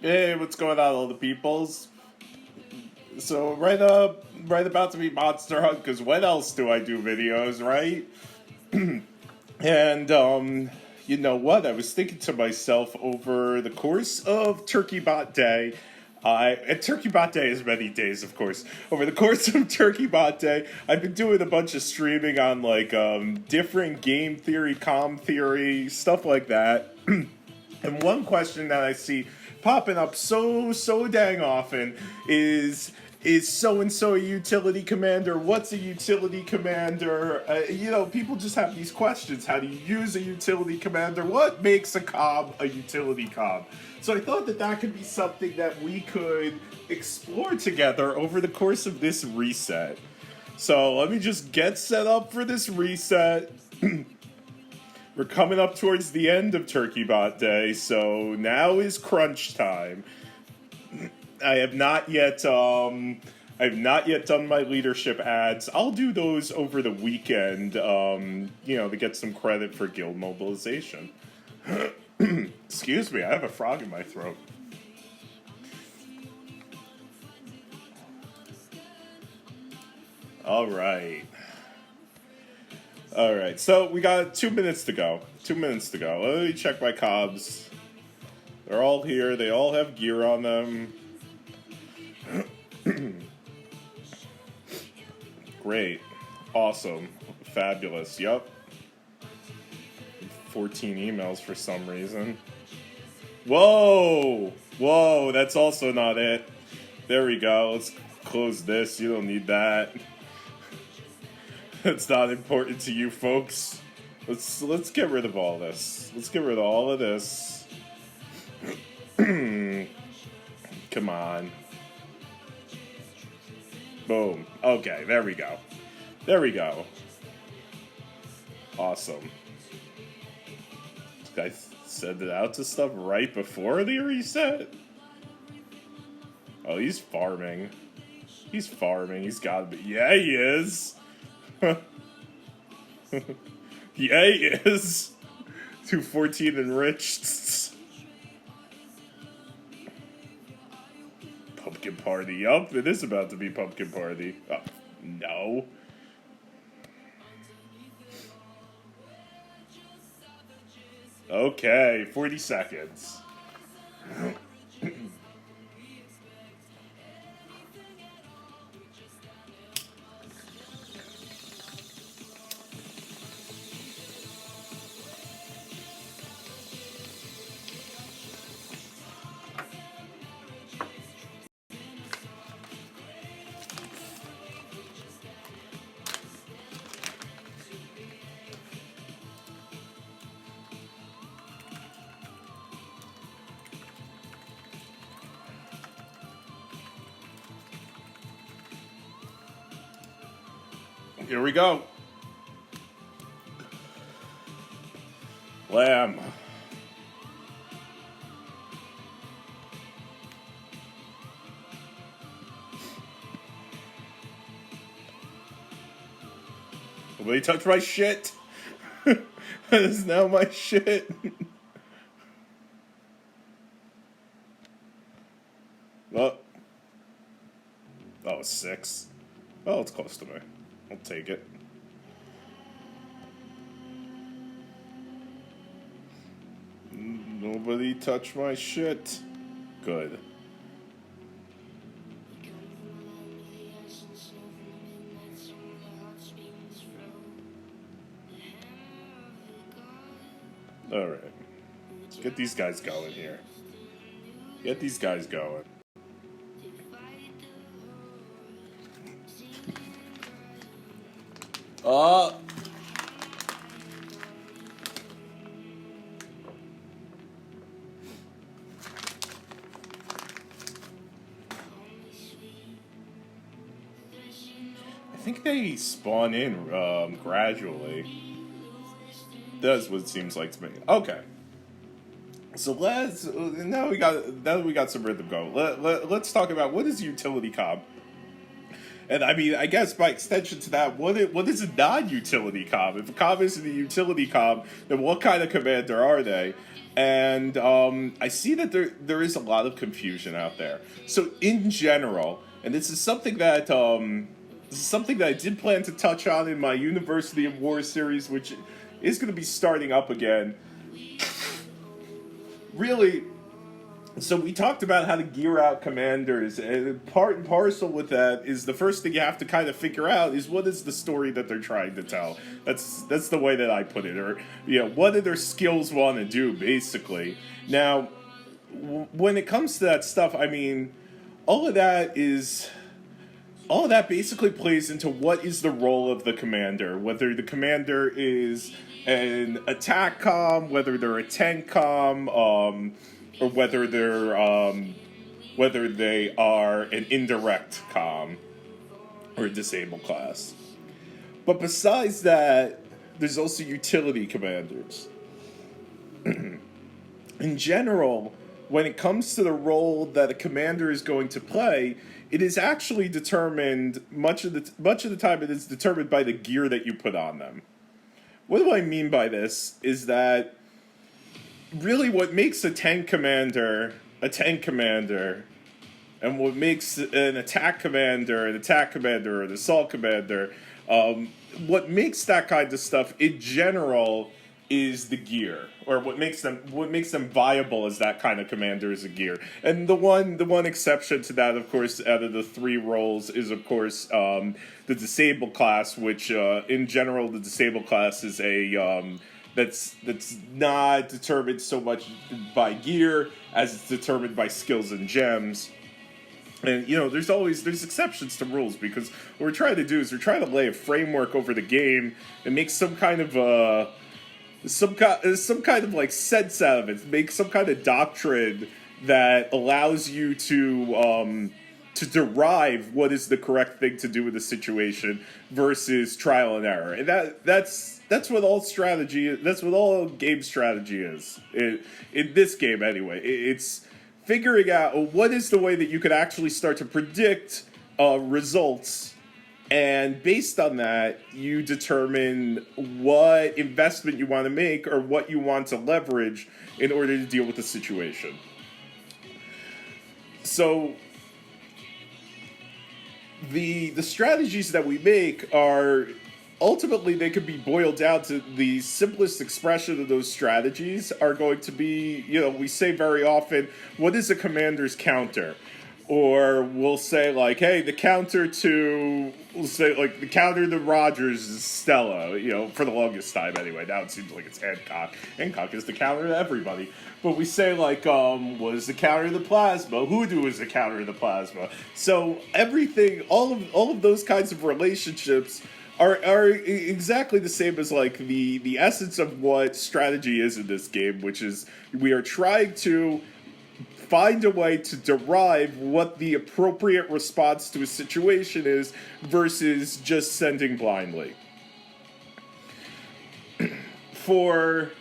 Hey, what's going on, all the peoples? So right about to be Monster Hunt. Because when else do I do videos, right? And you know what? I was thinking to myself over the course of Turkey Bot Day. And Turkey Bot Day is many days, of course. Over the course of Turkey Bot Day, I've been doing a bunch of streaming on like different game theory, com theory, stuff like that. And one question that I see popping up so dang often is so and so a utility commander? What's a utility commander? People just have these questions. How do you use a utility commander? What makes a cob a utility cob? So I thought that that could be something that we could explore together over the course of this reset. So let me just get set up for this reset. We're coming up towards the end of Turkey Bot Day, so now is crunch time. I have not yet done my leadership ads. I'll do those over the weekend, to get some credit for guild mobilization. Excuse me, I have a frog in my throat. All right, so we got 2 minutes to go. Let me check my cobs. They're all here. They all have gear on them. Great. Awesome. Fabulous. Yup. 14 emails for some reason. Whoa! That's also not it. There we go. Let's close this. You don't need that. That's not important to you folks. Let's get rid of all this. Let's get rid of all of this. Come on. Boom. Okay, there we go. Awesome. This guy sent it out to stuff right before the reset? Oh, he's farming. He's gotta be. Yeah, he is. Yeah, he is. 214 enriched. Pumpkin party. Yup, it is about to be pumpkin party. Oh, no. Okay, 40 seconds. Here we go. Lamb. Nobody touch my shit. That is now my shit. Oh. Oh, 6. Well, it's close to me. I'll take it. Nobody touch my shit. Good. Alright. Let's get these guys going here. Get these guys going. I think they spawn in gradually. That's what it seems like to me. Okay. So now we got some rhythm going. Let's talk about what is utility cob. And I mean, I guess by extension to that, what is a non-utility comm? If a comm isn't a utility comm, then what kind of commander are they? And I see that there is a lot of confusion out there. So in general, and this is something that I did plan to touch on in my University of War series, which is going to be starting up again. Really, so we talked about how to gear out commanders, and part and parcel with that is the first thing you have to kind of figure out is what is the story that they're trying to tell. That's the way that I put it, or what do their skills want to do, basically. Now, when it comes to that stuff, I mean, all of that basically plays into what is the role of the commander, whether the commander is an attack comm, whether they're a tank comm, or whether they are an indirect comm or a disabled class. But besides that, there's also utility commanders. In general, when it comes to the role that a commander is going to play, it is actually determined much of the time. It is determined by the gear that you put on them. What do I mean by this? Is that really what makes a tank commander, and what makes an attack commander, or an assault commander, what makes that kind of stuff in general is the gear, or what makes them viable as that kind of commander is a gear. And the one exception to that, of course, out of the three roles is, of course, the disabled class, which in general the disabled class is a that's not determined so much by gear as it's determined by skills and gems. And there's exceptions to rules, because what we're trying to do is we're trying to lay a framework over the game and make some kind of like sense out of it, make some kind of doctrine that allows you to derive what is the correct thing to do with the situation versus trial and error. And that's what all strategy. That's what all game strategy is. In this game, anyway, it's figuring out what is the way that you could actually start to predict results, and based on that, you determine what investment you want to make or what you want to leverage in order to deal with the situation. So the strategies that we make are ultimately, they could be boiled down to the simplest expression of those strategies are going to be, we say very often, what is a commander's counter? Or we'll say, like, hey, the counter to Rogers is Stella, for the longest time anyway. Now it seems like it's Hancock. Hancock is the counter to everybody. But we say, like, what is the counter to the Plasma? Hoodoo is the counter to the Plasma. So everything, all of those kinds of relationships are exactly the same as, like, the essence of what strategy is in this game, which is we are trying to find a way to derive what the appropriate response to a situation is versus just sending blindly. For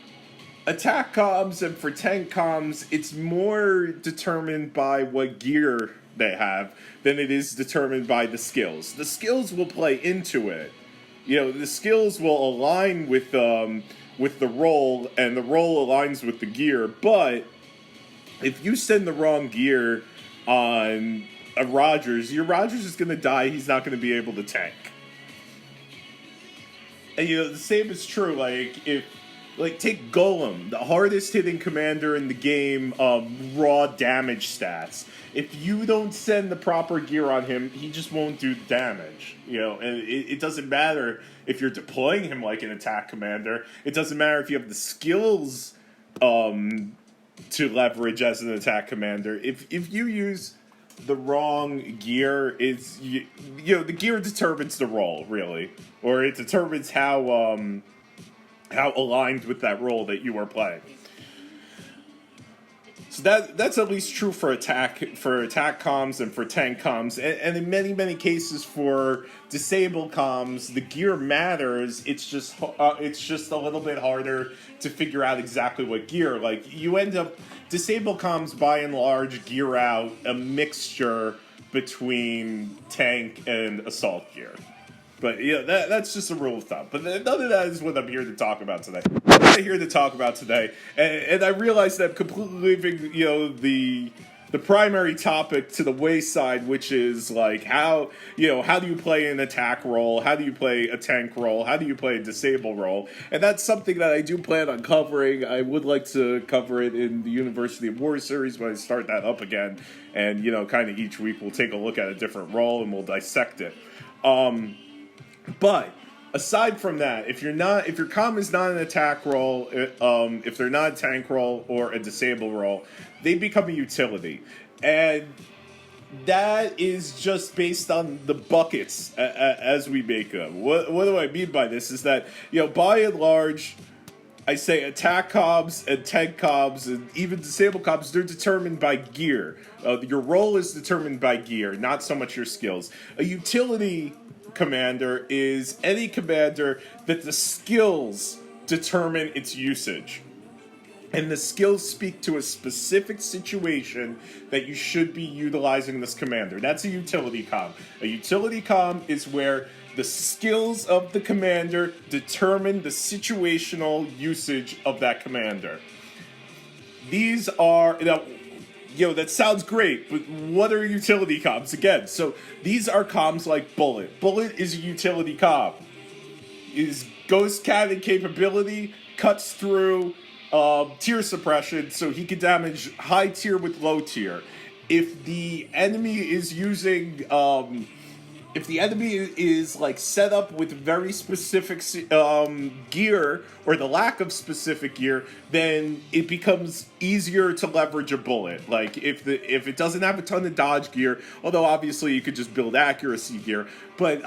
attack comms and for tank comms, it's more determined by what gear they have than it is determined by the skills. The skills will play into it. The skills will align with the role, and the role aligns with the gear, but if you send the wrong gear on a Rogers, your Rogers is going to die. He's not going to be able to tank. And, the same is true, take Golem, the hardest hitting commander in the game, raw damage stats. If you don't send the proper gear on him, he just won't do damage. And it doesn't matter if you're deploying him like an attack commander. It doesn't matter if you have the skills to leverage as an attack commander. If you use the wrong gear, the gear determines the role, really, or it determines how aligned with that role that you are playing. So that's at least true for attack comms and for tank comms, and in many cases for disabled comms, the gear matters. It's just a little bit harder to figure out exactly what gear. Like, you end up disabled comms by and large gear out a mixture between tank and assault gear. But yeah, that's just a rule of thumb. But none of that is what I'm here to talk about today. What I'm here to talk about today, and I realize that I'm completely leaving, the primary topic to the wayside, which is like how do you play an attack role, how do you play a tank role, how do you play a disable role, and that's something that I do plan on covering. I would like to cover it in the University of War series when I start that up again, and kind of each week we'll take a look at a different role and we'll dissect it. But aside from that, if your comm is not an attack role, if they're not a tank role or a disable role, they become a utility, and that is just based on the buckets as we make them. What do I mean by this? Is that by and large, I say attack comms and tank comms and even disable comms, they're determined by gear. Your role is determined by gear, not so much your skills. A utility commander is any commander that the skills determine its usage. And the skills speak to a specific situation that you should be utilizing this commander. That's a utility comm. A utility comm is where the skills of the commander determine the situational usage of that commander. These are... that sounds great, but what are utility comms again? So these are comms like Bullet. Bullet is a utility comm. Is Ghost Cannon capability, cuts through tier suppression, so he can damage high tier with low tier. If the enemy is using... if the enemy is like set up with very specific gear or the lack of specific gear, then it becomes easier to leverage a bullet. Like if it doesn't have a ton of dodge gear, although obviously you could just build accuracy gear. But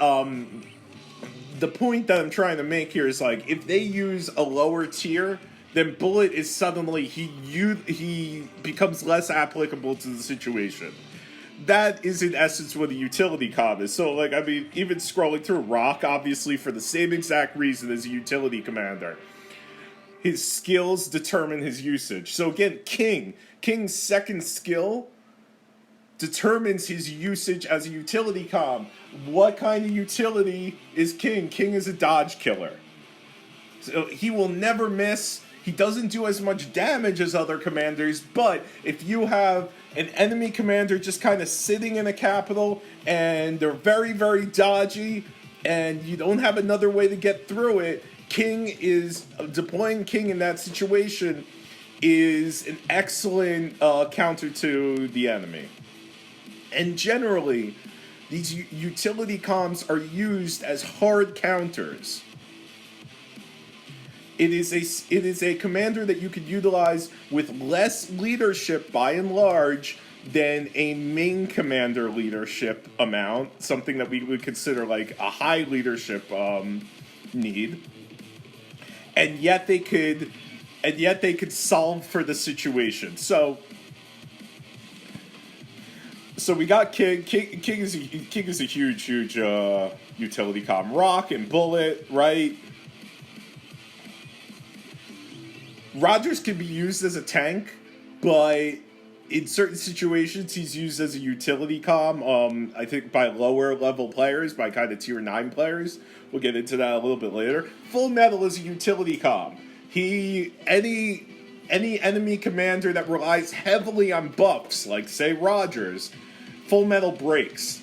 the point that I'm trying to make here is like if they use a lower tier, then bullet is suddenly he becomes less applicable to the situation. That is in essence what a utility comm is. So, even scrolling through Rock, obviously, for the same exact reason as a utility commander. His skills determine his usage. So again, King's second skill determines his usage as a utility comm. What kind of utility is King? King is a dodge killer. So he will never miss. He doesn't do as much damage as other commanders, but if you have an enemy commander just kind of sitting in a capital and they're very, very dodgy and you don't have another way to get through it, deploying King in that situation is an excellent counter to the enemy. And generally, these utility comms are used as hard counters. It is a commander that you could utilize with less leadership by and large than a main commander leadership amount, something that we would consider like a high leadership need. And yet they could solve for the situation. So we got King. King is a huge utility comm. Rock and Bullet, right? Rogers can be used as a tank, but in certain situations he's used as a utility comm. I think by lower level players, by kind of tier 9 players. We'll get into that a little bit later. Full Metal is a utility comm. Any enemy commander that relies heavily on buffs, like say Rogers, Full Metal breaks.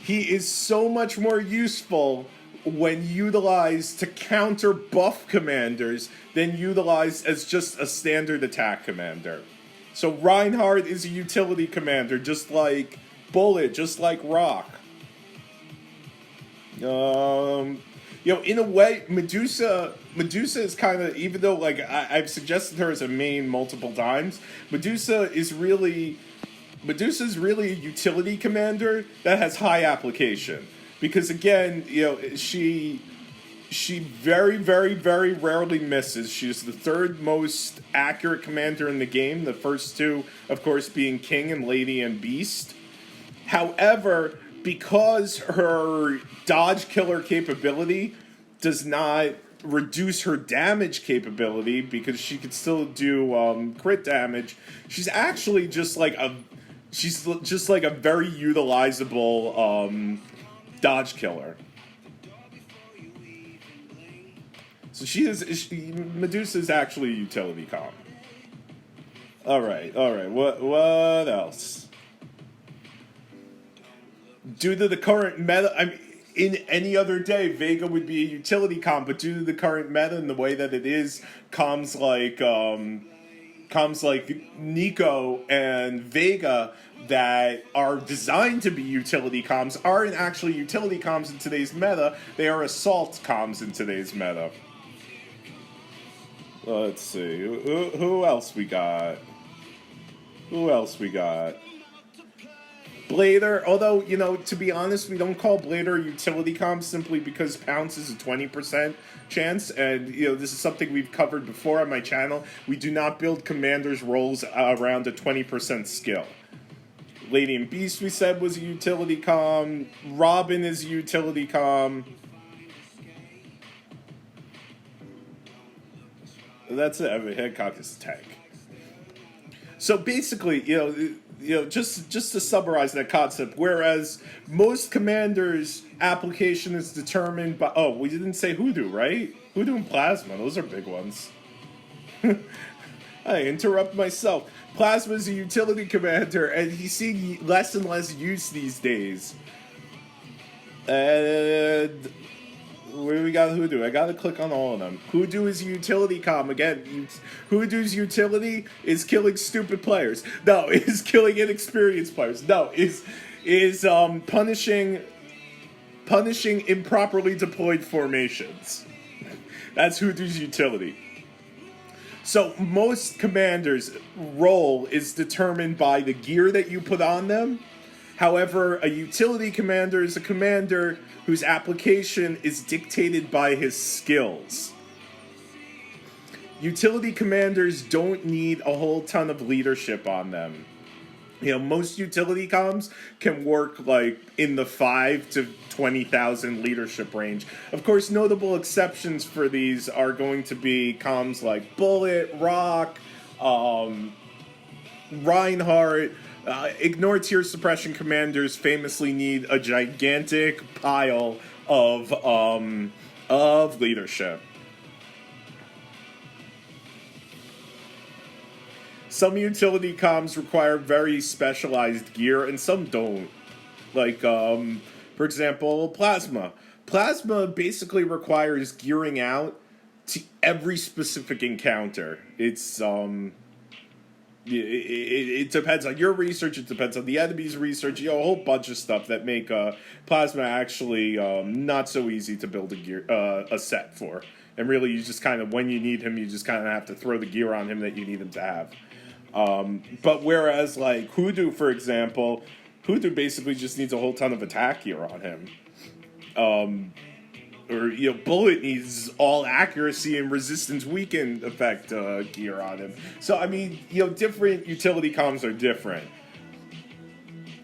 He is so much more useful when utilized to counter buff commanders than utilized as just a standard attack commander. So Reinhardt is a utility commander, just like Bullet, just like Rock. In a way, Medusa is kind of, even though I've suggested her as a main multiple times, Medusa is really a utility commander that has high application. Because again, she very, very, very rarely misses. She's the third most accurate commander in the game. The first two, of course, being King and Lady and Beast. However, because her dodge killer capability does not reduce her damage capability, because she could still do crit damage, she's actually just like She's just like a very utilizable dodge killer. So Medusa is actually a utility comp. All right. What else? Due to the current meta, I mean, in any other day, Vega would be a utility comp, but due to the current meta and the way that it is, comms like Nico and Vega that are designed to be utility comms aren't actually utility comms in today's meta. They are assault comms in today's meta. Let's see. Who else we got? Blader, although, to be honest, we don't call Blader utility comms simply because Pounce is a 20% chance, and, this is something we've covered before on my channel. We do not build commanders' roles around a 20% skill. Lady and Beast, we said, was a utility comm. Robin is a utility comm. That's it. I mean, Hancock is a tank. So basically, just to summarize that concept, whereas most commanders' application is determined by... Oh, we didn't say Hoodoo, right? Hoodoo and Plasma, those are big ones. I interrupt myself. Plasma is a utility commander, and he's seeing less and less use these days. And... where do we got Hoodoo? I gotta click on all of them. Hoodoo is utility comm. Again, Hoodoo's utility is killing stupid players. No, is killing inexperienced players. No, is punishing improperly deployed formations. That's Hoodoo's utility. So most commanders' role is determined by the gear that you put on them. However, a utility commander is a commander whose application is dictated by his skills. Utility commanders don't need a whole ton of leadership on them. Most utility comms can work like in the 5 to 20,000 leadership range. Of course, notable exceptions for these are going to be comms like Bullet, Rock, Reinhardt. Ignore tier suppression commanders famously need a gigantic pile of leadership. Some utility comms require very specialized gear, and some don't. Like, for example, Plasma. Plasma basically requires gearing out to every specific encounter. It's, it depends on your research, it depends on the enemy's research, a whole bunch of stuff that make Plasma actually not so easy to build a set for. And really, you just kind of, when you need him, you just kind of have to throw the gear on him that you need him to have. But whereas, like, Hoodoo, for example, Hoodoo basically just needs a whole ton of attack gear on him. Or, Bullet needs all accuracy and resistance weakened effect gear on him. So, I mean, different utility comms are different.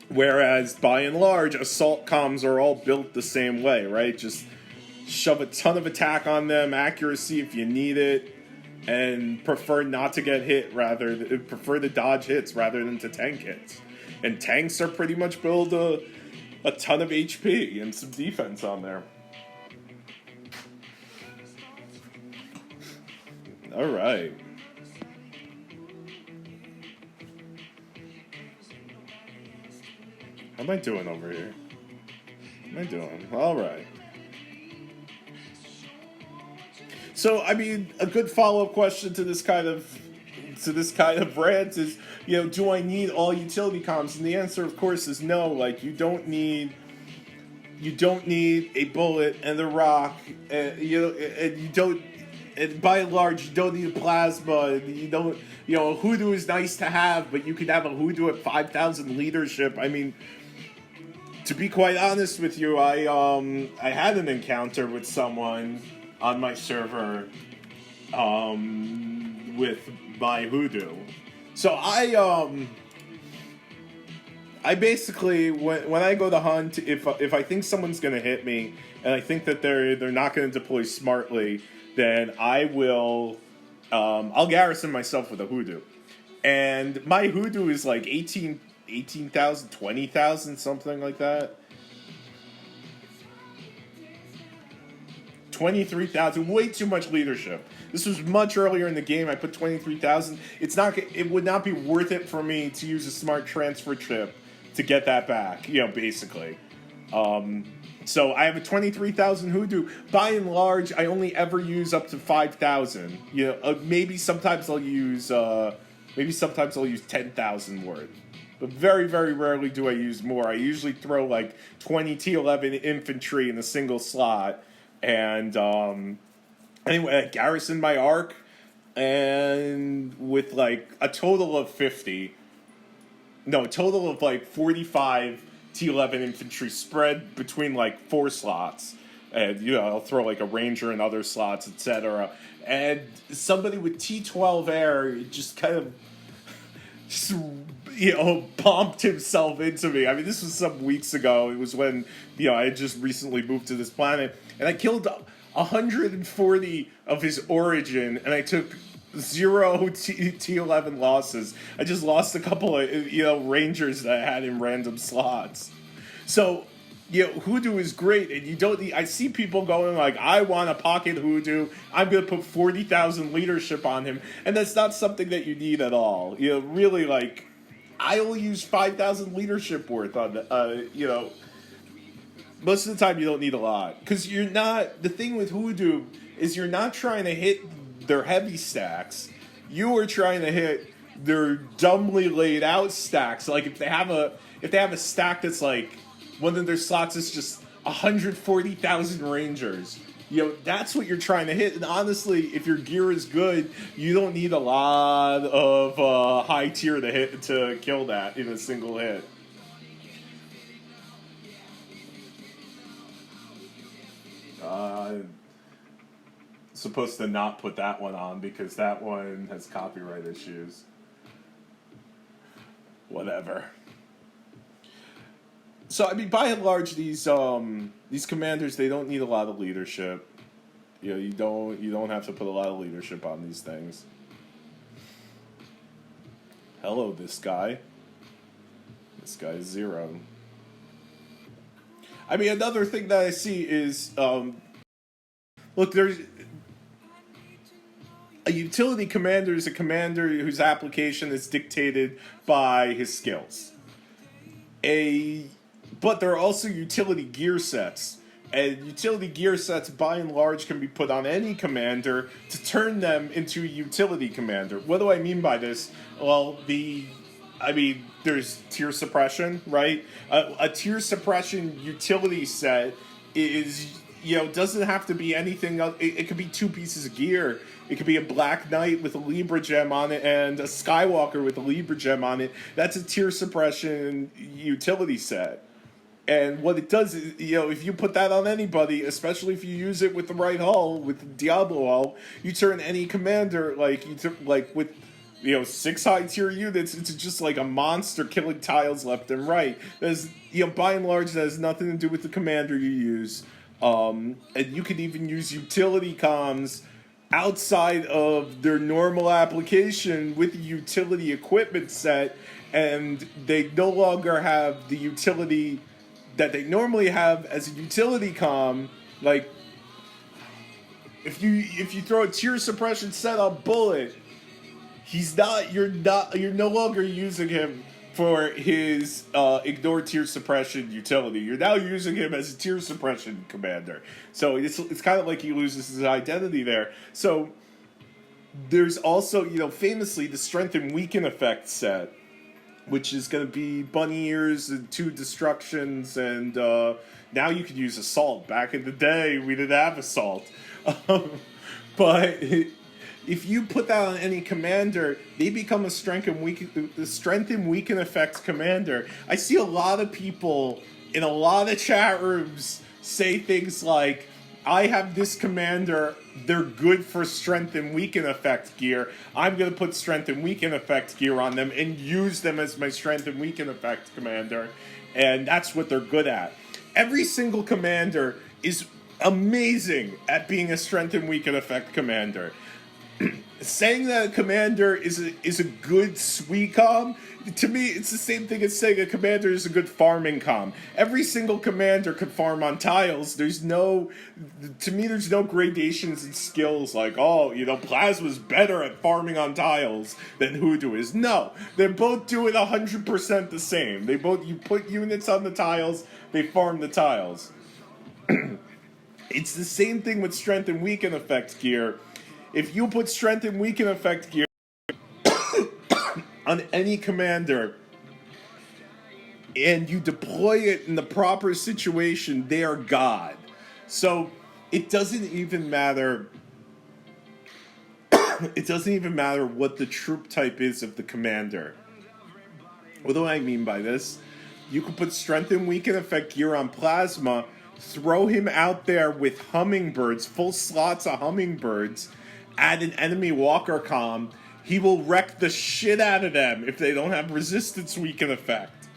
Whereas, by and large, assault comms are all built the same way, right? Just shove a ton of attack on them, accuracy if you need it, and prefer not to get hit prefer to dodge hits rather than to tank hits. And tanks are pretty much build a ton of HP and some defense on there. All right. How am I doing over here? What am I doing? All right. So, I mean, a good follow-up question to this kind of rant is, do I need all utility comms? And the answer, of course, is no. Like, you don't need a Bullet and a Rock, and you don't. And by and large, you don't need a Plasma. And you don't, a Hoodoo is nice to have, but you could have a Hoodoo at 5,000 leadership. I mean, to be quite honest with you, I had an encounter with someone on my server, with my Hoodoo. So I basically, when I go to hunt, if I think someone's gonna hit me, and I think that they're not gonna deploy smartly, then I will, I'll garrison myself with a Hoodoo. And my Hoodoo is like 18 18,000, 20,000, something like that. 23,000, way too much leadership. This was much earlier in the game. I put 23,000. It would not be worth it for me to use a smart transfer chip to get that back, basically. So I have a 23,000 Hoodoo. By and large, I only ever use up to 5,000. Maybe sometimes I'll use 10,000 worth. But very, very rarely do I use more. I usually throw like 20 T11 infantry in a single slot. And anyway, I garrison my arc, and with like a total of 45 T11 infantry spread between like 4 slots. And, I'll throw like a ranger in other slots, etc. And somebody with T12 air just kind of bumped himself into me. I mean, this was some weeks ago. It was when, I had just recently moved to this planet. And I killed 140 of his origin, and I took 0 T11 losses. I just lost a couple of, rangers that I had in random slots. So, Hoodoo is great, and you don't need... I see people going like, I want a pocket Hoodoo, I'm going to put 40,000 leadership on him, and that's not something that you need at all. Really, like, I only use 5,000 leadership worth on the, most of the time you don't need a lot. Because the thing with Hoodoo is you're not trying to hit their heavy stacks, you are trying to hit their dumbly laid out stacks. Like, if they have a stack that's like, one of their slots is just 140,000 rangers. That's what you're trying to hit. And honestly, if your gear is good, you don't need a lot of high tier to kill that in a single hit. Supposed to not put that one on because that one has copyright issues. Whatever. So, I mean, by and large, these commanders, they don't need a lot of leadership. You don't have to put a lot of leadership on these things. Hello, this guy. This guy is 0. I mean, another thing that I see is, look, there's... A utility commander is a commander whose application is dictated by his skills. But there are also utility gear sets. And utility gear sets, by and large, can be put on any commander to turn them into a utility commander. What do I mean by this? Well, there's tier suppression, right? A tier suppression utility set is, doesn't have to be anything else. It could be 2 pieces of gear. It could be a Black Knight with a Libra gem on it and a Skywalker with a Libra gem on it. That's a tier suppression utility set. And what it does is, if you put that on anybody, especially if you use it with the right hull, with Diablo hull, you turn any commander, with 6 high tier units, it's just like a monster killing tiles left and right. There's, by and large, that has nothing to do with the commander you use. And you can even use utility comms outside of their normal application with the utility equipment set, and they no longer have the utility that they normally have as a utility comm. Like, if you throw a tier suppression set on Bullet, you're no longer using him for his ignore tier suppression utility. You're now using him as a tier suppression commander. So it's kind of like he loses his identity there. So there's also, famously the strength and weaken effect set, which is going to be bunny ears and 2 destructions, and now you could use assault. Back in the day, we didn't have assault. But if you put that on any commander, they become a strength and weaken effect commander. I see a lot of people in a lot of chat rooms say things like, I have this commander, they're good for strength and weaken effect gear. I'm going to put strength and weaken effect gear on them and use them as my strength and weaken effect commander. And that's what they're good at. Every single commander is amazing at being a strength and weaken effect commander. saying that a commander is a good sweet com, to me it's the same thing as saying a commander is a good farming com. Every single commander could farm on tiles. There's no gradations in skills like, oh, Plasma's better at farming on tiles than Hoodoo is. No, they both do it 100% the same. You put units on the tiles, they farm the tiles. It's the same thing with strength and weaken effect gear. If you put strength and weaken effect gear on any commander and you deploy it in the proper situation, they are God. So it doesn't even matter. It doesn't even matter what the troop type is of the commander. What do I mean by this? You can put strength and weaken effect gear on Plasma, throw him out there with hummingbirds, full slots of hummingbirds, add an enemy walker comm, he will wreck the shit out of them if they don't have resistance weaken effect.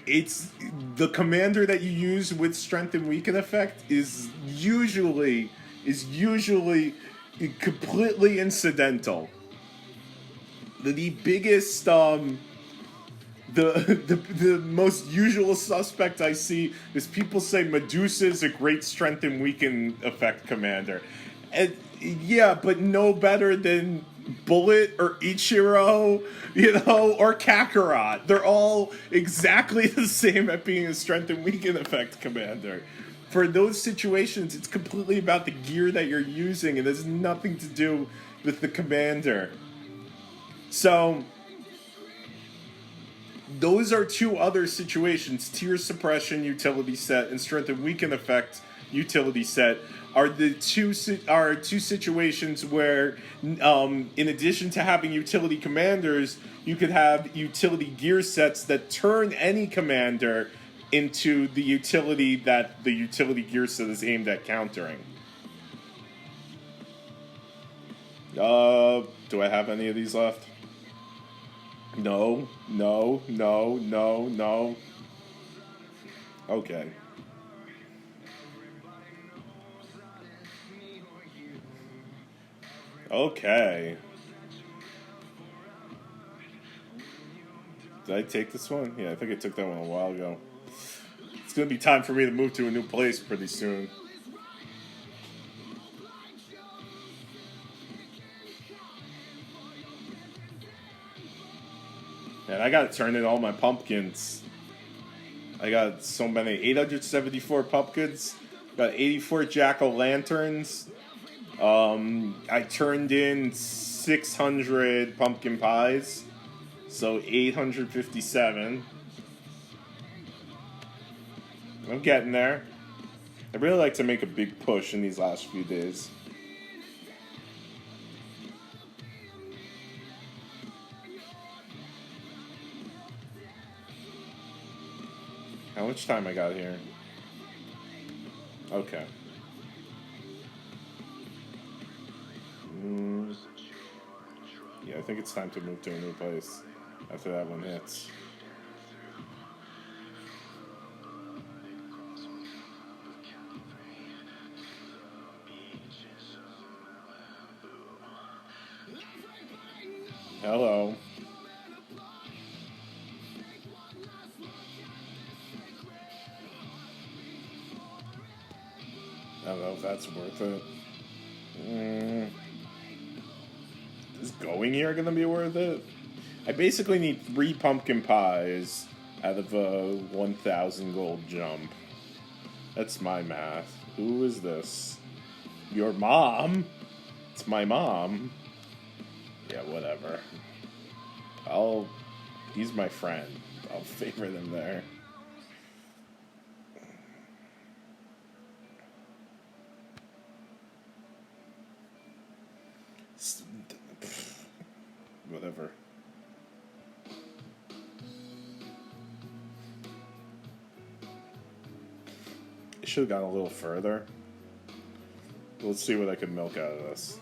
It's the commander that you use with strength and weaken effect is usually completely incidental. The biggest the most usual suspect I see is people say Medusa is a great strength and weaken effect commander. And yeah, but no better than Bullet or Ichiro, or Kakarot. They're all exactly the same at being a strength and weaken effect commander. For those situations, it's completely about the gear that you're using. It has nothing to do with the commander. So those are two other situations. Tier suppression utility set and strength and weaken effect utility set are two situations where, in addition to having utility commanders, you could have utility gear sets that turn any commander into the utility that the utility gear set is aimed at countering. Do I have any of these left? No. Okay. Okay. Did I take this one? Yeah, I think I took that one a while ago. It's going to be time for me to move to a new place pretty soon. Man, I got to turn in all my pumpkins. I got so many. 874 pumpkins. Got 84 jack-o'-lanterns. I turned in 600 pumpkin pies. So 857. I'm getting there. I really like to make a big push in these last few days. How much time I got here? Okay. Yeah, I think it's time to move to a new place after that one hits. Hello. I don't know if that's worth it. Is going here gonna be worth it? I basically need 3 pumpkin pies out of a 1,000 gold jump. That's my math. Who is this? Your mom? It's my mom. Yeah, whatever. He's my friend. I'll favor them there. Whatever. I should have gone a little further. Let's see what I can milk out of this.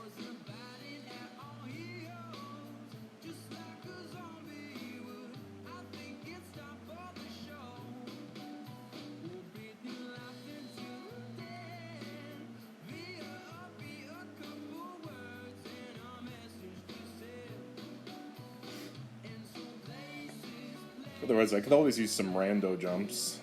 Otherwise, I could always use some rando jumps.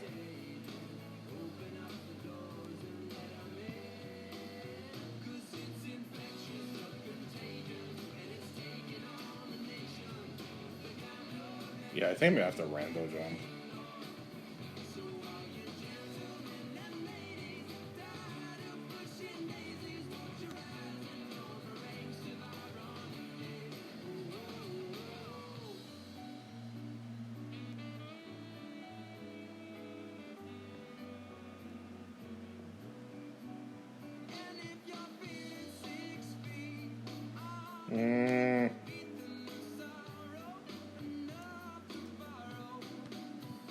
Yeah, I think we have to rando jump.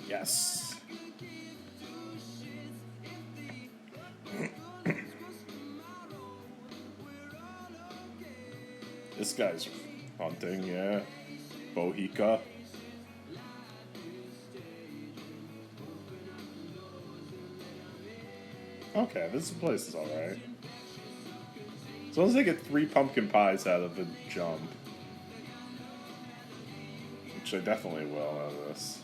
Yes. This guy's hunting, yeah. Bohica. Okay, this place is alright. As long as I get 3 pumpkin pies out of the jump. Which I definitely will out of this.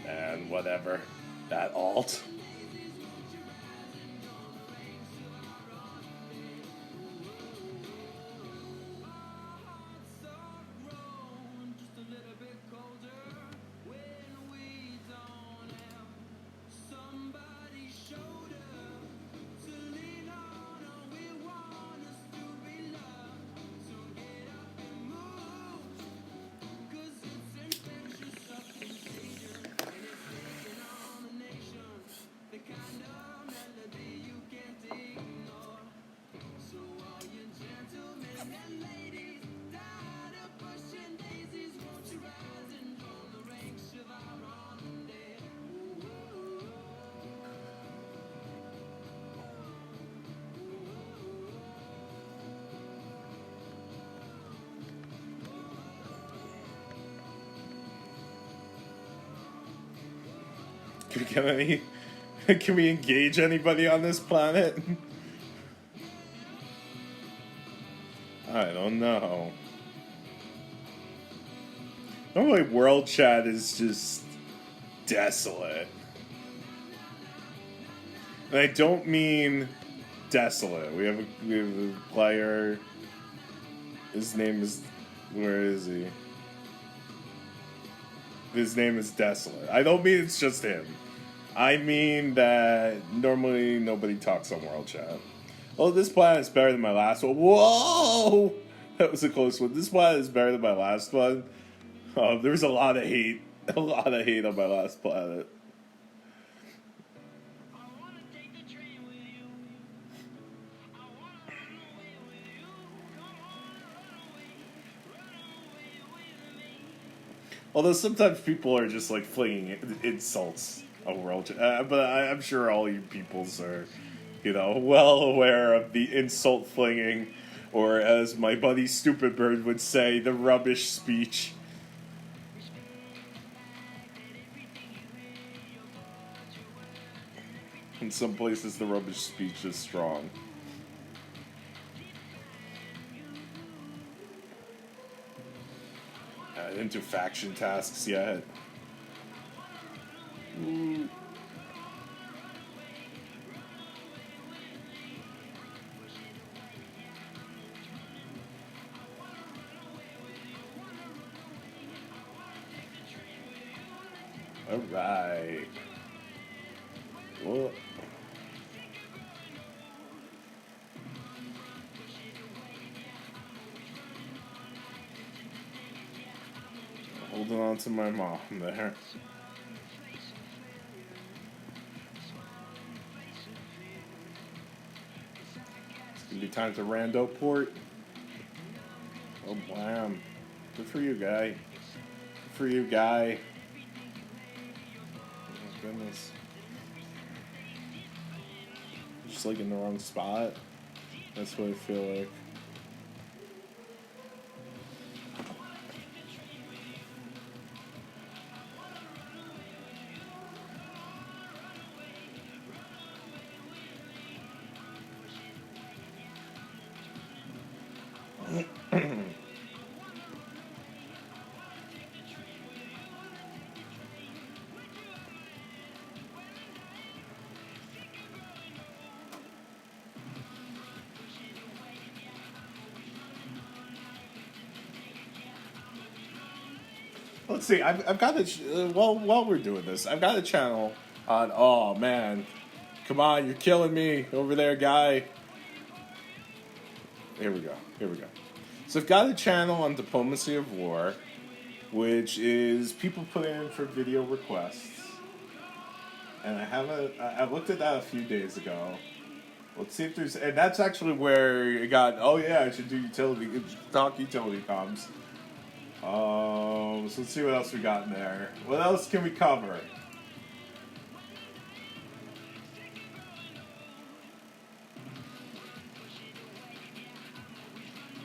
And whatever. That alt. Can we get any? Can we engage anybody on this planet? I don't know. Normally, world chat is just desolate. And I don't mean desolate. We have a player. His name is. Where is he? His name is Desolate. I don't mean it's just him. I mean that normally nobody talks on World Chat. Oh, this planet is better than my last one. Whoa! That was a close one. This planet is better than my last one. There was a lot of hate. A lot of hate on my last planet. Although sometimes people are just like flinging insults on World Chat. But I'm sure all you peoples are, well aware of the insult flinging, or as my buddy Stupid Bird would say, the rubbish speech. In some places, the rubbish speech is strong. I didn't do faction tasks yet. Ooh. All right. Whoa. Holding on to my mom there. It's gonna be time to rando port. Oh, blam. Good for you, guy. Good for you, guy. Oh, my goodness. Just like in the wrong spot. That's what I feel like. let's see. I've got while we're doing this, I've got a channel on. Oh man, come on, you're killing me over there, guy. Here we go. Here we go. So I've got a channel on Diplomacy of War, which is people put in for video requests, and I looked at that a few days ago. Let's see if there's, and that's actually where it got. Oh yeah, I should do talk utility comms. So let's see what else we got in there. What else can we cover?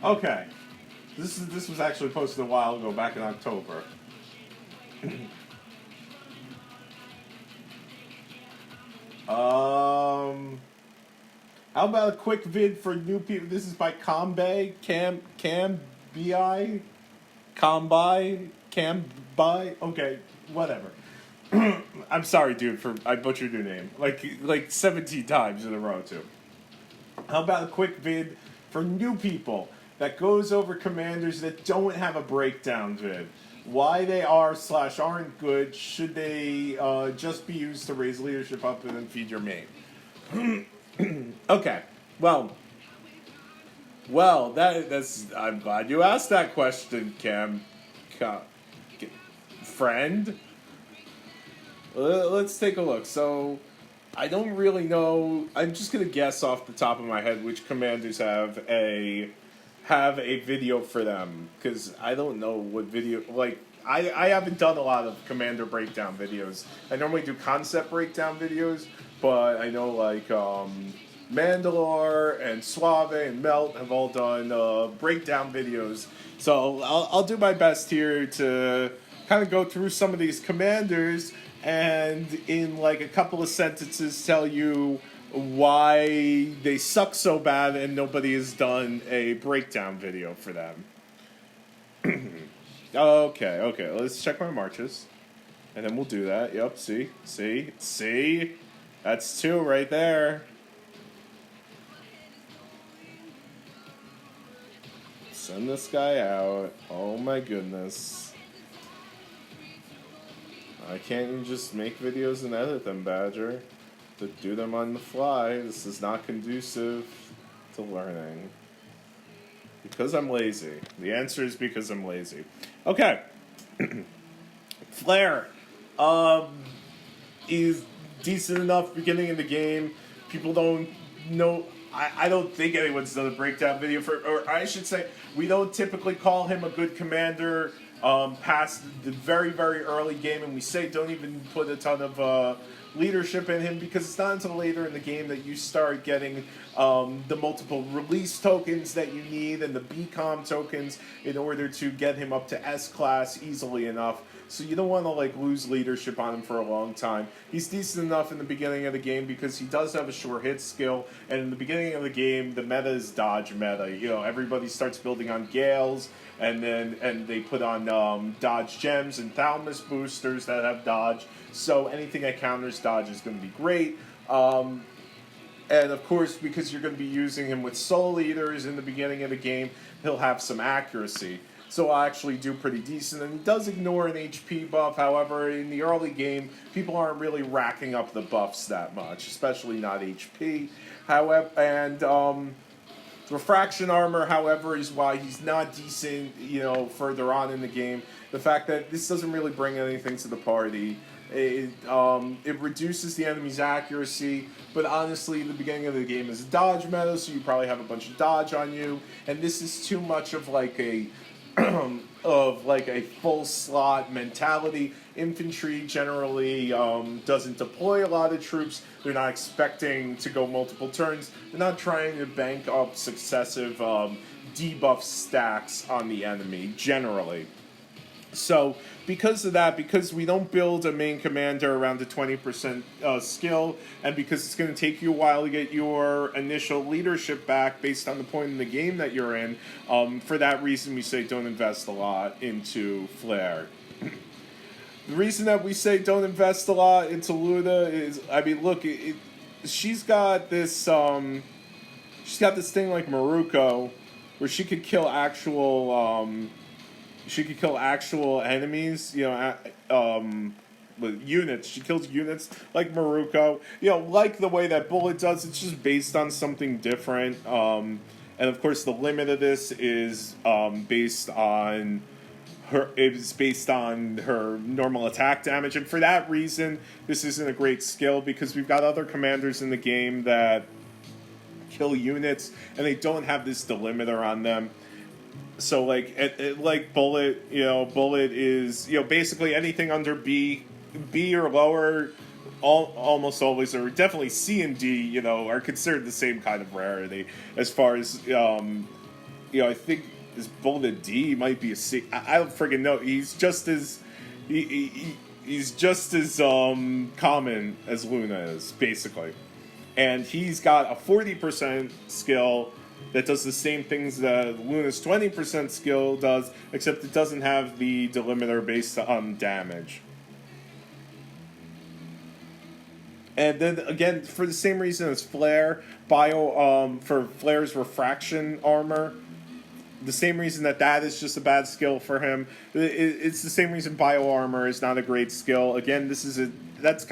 Okay, this was actually posted a while ago, back in October. How about a quick vid for new people? This is by Cambi, Cambi. Okay, whatever. I'm sorry, dude, I butchered your name like 17 times in a row too. How about a quick vid for new people that goes over commanders that don't have a breakdown vid? Why they are/aren't good? Should they just be used to raise leadership up and then feed your main? Okay, well, that's. I'm glad you asked that question, friend. Let's take a look. So, I don't really know. I'm just gonna guess off the top of my head which commanders have a video for them, because I don't know what video. Like, I haven't done a lot of commander breakdown videos. I normally do concept breakdown videos, but I know like Mandalore and Suave and Melt have all done breakdown videos. So I'll do my best here to kind of go through some of these commanders and in like a couple of sentences tell you why they suck so bad and nobody has done a breakdown video for them. Okay, let's check my marches. And then we'll do that. Yep, see? That's 2 right there. Send this guy out. Oh my goodness. Why can't you just make videos and edit them, Badger? To do them on the fly. This is not conducive to learning. Because I'm lazy. The answer is because I'm lazy. Okay. Flare. Is decent enough beginning of the game. People don't know. I don't think anyone's done a breakdown video for, or I should say, we don't typically call him a good commander past the very, very early game, and we say don't even put a ton of leadership in him, because it's not until later in the game that you start getting the multiple release tokens that you need and the BCOM tokens in order to get him up to S-class easily enough. So you don't want to like lose leadership on him for a long time. He's decent enough in the beginning of the game because he does have a sure hit skill, and in the beginning of the game, the meta is dodge meta. You know, everybody starts building on Gales, and they put on dodge gems and Thalamus boosters that have dodge. So anything that counters dodge is going to be great. And of course, because you're going to be using him with soul eaters in the beginning of the game, he'll have some accuracy. So I'll actually do pretty decent. And he does ignore an HP buff. However, in the early game, people aren't really racking up the buffs that much, especially not HP. However, and refraction armor, however, is why he's not decent, you know, further on in the game. The fact that this doesn't really bring anything to the party. It reduces the enemy's accuracy, but honestly, the beginning of the game is a dodge meta, so you probably have a bunch of dodge on you, and this is too much of like a full slot mentality. Infantry generally doesn't deploy a lot of troops. They're not expecting to go multiple turns. They're not trying to bank up successive debuff stacks on the enemy, generally. So, because of that, because we don't build a main commander around the 20% skill, and because it's going to take you a while to get your initial leadership back based on the point in the game that you're in, for that reason we say don't invest a lot into Flare. The reason that we say don't invest a lot into Luda is, I mean, look, she's got this thing like Maruko, where she could kill actual She could kill actual enemies, with units. She kills units like Maruko. Like the way that Bullet does. It's just based on something different. And of course, the limit of this is based on her. It's based on her normal attack damage, and for that reason, this isn't a great skill because we've got other commanders in the game that kill units, and they don't have this delimiter on them. So like Bullet, Bullet is basically anything under B or lower, almost always, or definitely C and D, are considered the same kind of rarity. As far as I think this Bullet D might be a C. I don't friggin' know. He's just as he's just as common as Luna is, basically, and he's got a 40% skill that does the same things that Luna's 20% skill does, except it doesn't have the delimiter based on damage. And then again, for the same reason as Flare, for Flare's refraction armor, the same reason that is just a bad skill for him. It's the same reason bio armor is not a great skill. Again, that's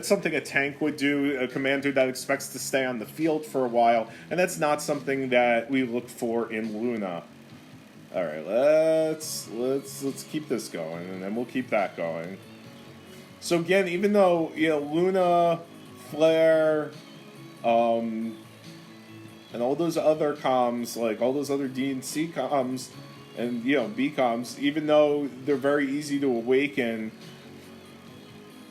something a tank would do, a commander that expects to stay on the field for a while, and that's not something that we look for in Luna. All right, let's keep this going, and then we'll keep that going. So again, even though Luna, Flare, and all those other comms, like all those other D and C comms, and B comms, even though they're very easy to awaken,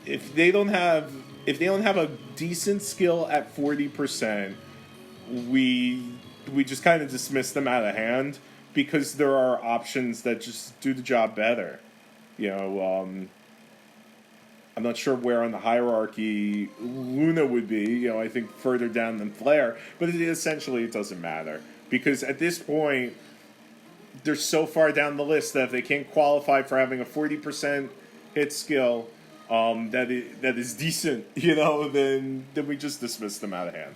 if they don't have a decent skill at 40%, we just kind of dismiss them out of hand because there are options that just do the job better. I'm not sure where on the hierarchy Luna would be, I think further down than Flare, but essentially it doesn't matter. Because at this point, they're so far down the list that if they can't qualify for having a 40% hit skill that is decent, then we just dismiss them out of hand.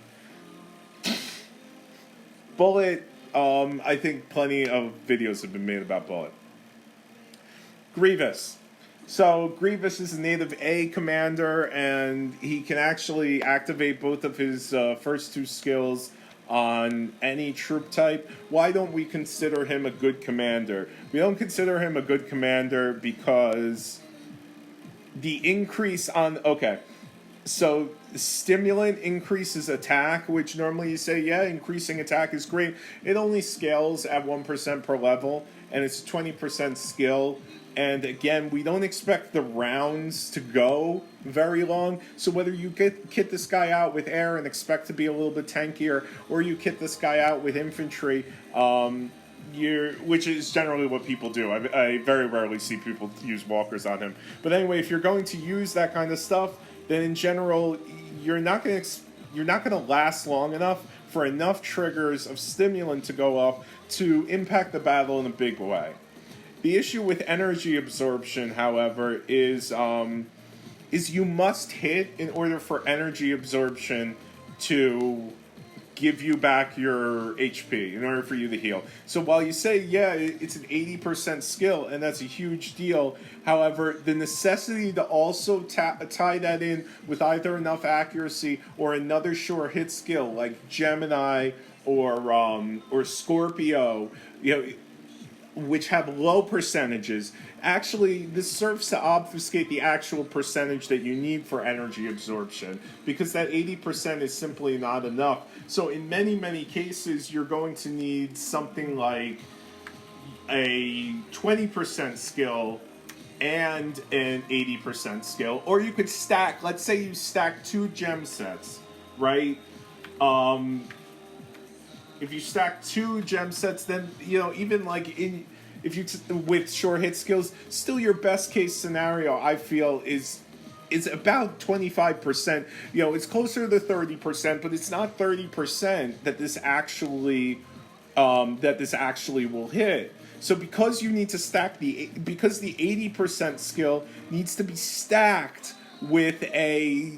Bullet, I think plenty of videos have been made about Bullet. Grievous. So Grievous is a native A commander, and he can actually activate both of his first two skills on any troop type. Why don't we consider him a good commander? We don't consider him a good commander because the increase on... Okay, so Stimulant increases attack, which normally you say, yeah, increasing attack is great. It only scales at 1% per level, and it's 20% skill. And again, we don't expect the rounds to go very long. So whether you kit this guy out with air and expect to be a little bit tankier, or you kit this guy out with infantry, which is generally what people do. I very rarely see people use walkers on him. But anyway, if you're going to use that kind of stuff, then in general, you're not going to last long enough for enough triggers of stimulant to go off to impact the battle in a big way. The issue with energy absorption, however, is you must hit in order for energy absorption to give you back your HP, in order for you to heal. So while you say, yeah, it's an 80% skill, and that's a huge deal, however, the necessity to also tie that in with either enough accuracy or another sure hit skill, like Gemini or Scorpio, which have low percentages, actually, this serves to obfuscate the actual percentage that you need for energy absorption, because that 80% is simply not enough. So in many, many cases, you're going to need something like a 20% skill and an 80% skill. Or you could stack, let's say you stack 2 gem sets, right? If you stack 2 gem sets, then even like with sure hit skills, still your best case scenario, I feel, is about 25%. It's closer to 30%, but it's not 30% that this actually will hit. So because you need to stack because the 80% skill needs to be stacked with a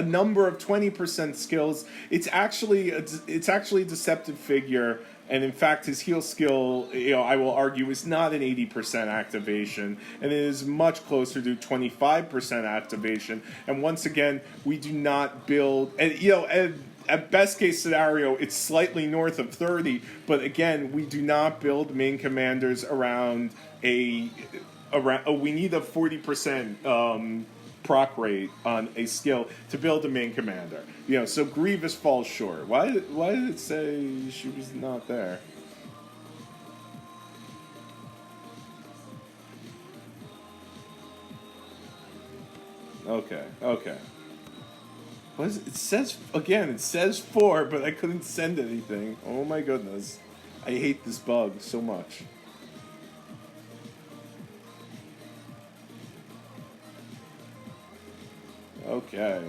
number of 20% skills, it's actually a deceptive figure, And in fact, his heal skill, I will argue, is not an 80% activation, and it is much closer to 25% activation. And once again, we do not build, and at best case scenario, it's slightly north of 30. But again, we do not build main commanders around we need a 40% proc rate on a skill to build a main commander. So Grievous falls short. Why did it say she was not there? Okay. What is it? It says, again, it says 4, but I couldn't send anything. Oh my goodness. I hate this bug so much. Okay.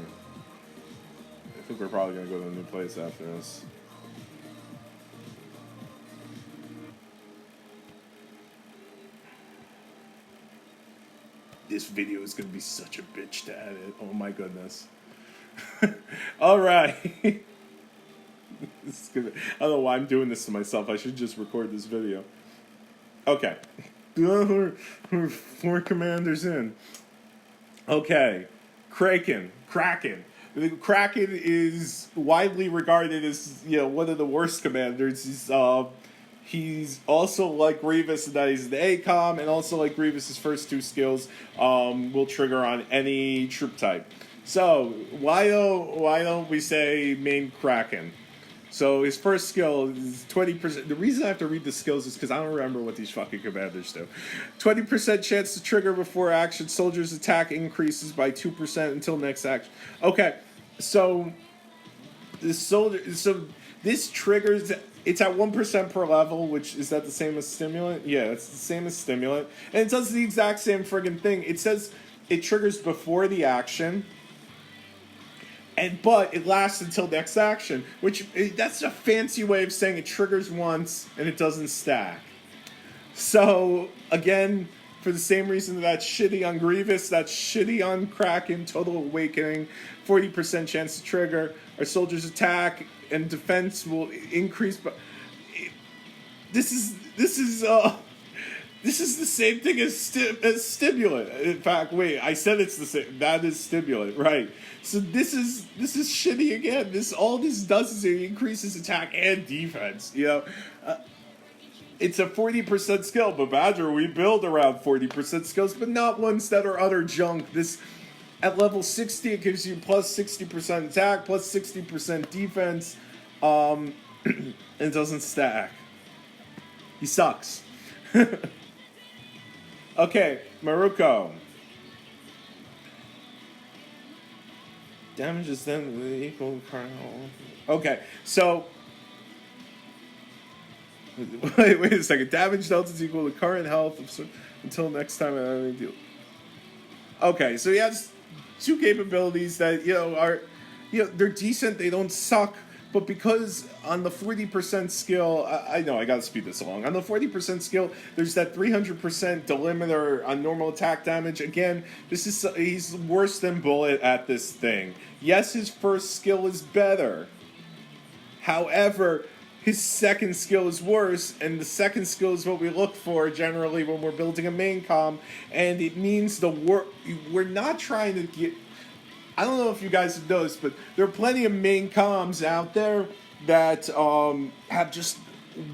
I think we're probably going to go to a new place after this. This video is going to be such a bitch to edit. Oh my goodness. Alright. I don't know why I'm doing this to myself. I should just record this video. Okay. 4 commanders in. Okay. Kraken. The Kraken is widely regarded as, one of the worst commanders. He's also like Grievous in that he's the ACOM, and also like Grievous' first 2 skills will trigger on any troop type. So why don't we say main Kraken? So his first skill is 20%. The reason I have to read the skills is because I don't remember what these fucking commanders do. 20% chance to trigger before action. Soldier's attack increases by 2% until next action. Okay, so this triggers. It's at 1% per level, which is that the same as stimulant? Yeah, it's the same as stimulant, and it does the exact same friggin' thing. It says it triggers before the action. But it lasts until next action, which that's a fancy way of saying it triggers once and it doesn't stack. So again, for the same reason that's shitty on Grievous, that's shitty on Kraken. Total Awakening, 40% chance to trigger. Our soldiers' attack and defense will increase, but this is the same thing as stimulant. In fact, wait, I said it's the same. That is stimulant, right? So this is shitty again. All this does is it increases attack and defense. It's a 40% skill, but Badger, we build around 40% skills, but not ones that are utter junk. This at level 60, it gives you plus 60% attack, plus 60% defense, and it doesn't stack. He sucks. Okay, Maruko. Damage is then equal to current health. Okay, so wait a second. Damage dealt is equal to current health until next time I deal. Okay, so he has 2 capabilities that are they're decent. They don't suck. But because on the 40% skill, I know I gotta speed this along. On the 40% skill, there's that 300% delimiter on normal attack damage. Again, he's worse than Bullet at this thing. Yes, his first skill is better. However, his second skill is worse, and the second skill is what we look for generally when we're building a main com, and it means we're not trying to get. I don't know if you guys have noticed, but there are plenty of main comms out there that have just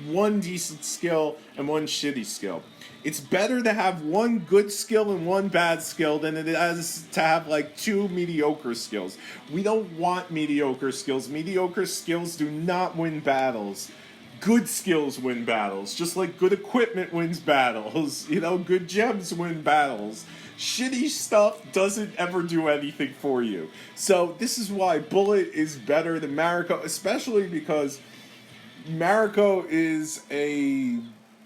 one decent skill and one shitty skill. It's better to have one good skill and one bad skill than it is to have like 2 mediocre skills. We don't want mediocre skills. Mediocre skills do not win battles. Good skills win battles, just like good equipment wins battles. Good gems win battles. Shitty stuff doesn't ever do anything for you. So this is why Bullet is better than Mariko, especially because Mariko is a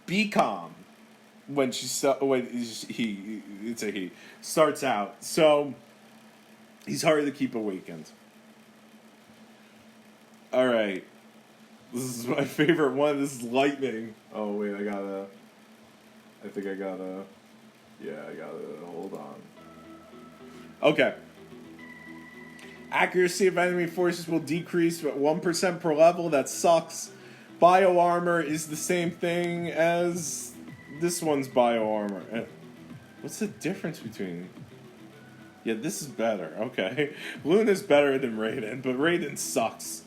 BCom when he starts out. So he's hard to keep awakened. All right. This is my favorite one. This is Lightning. Oh, wait, I gotta... Hold on. Okay. Accuracy of enemy forces will decrease at 1% per level. That sucks. bio armor is the same thing as this one's bio armor. What's the difference between... Yeah, this is better. Okay. Luna's better than Raiden, but Raiden sucks.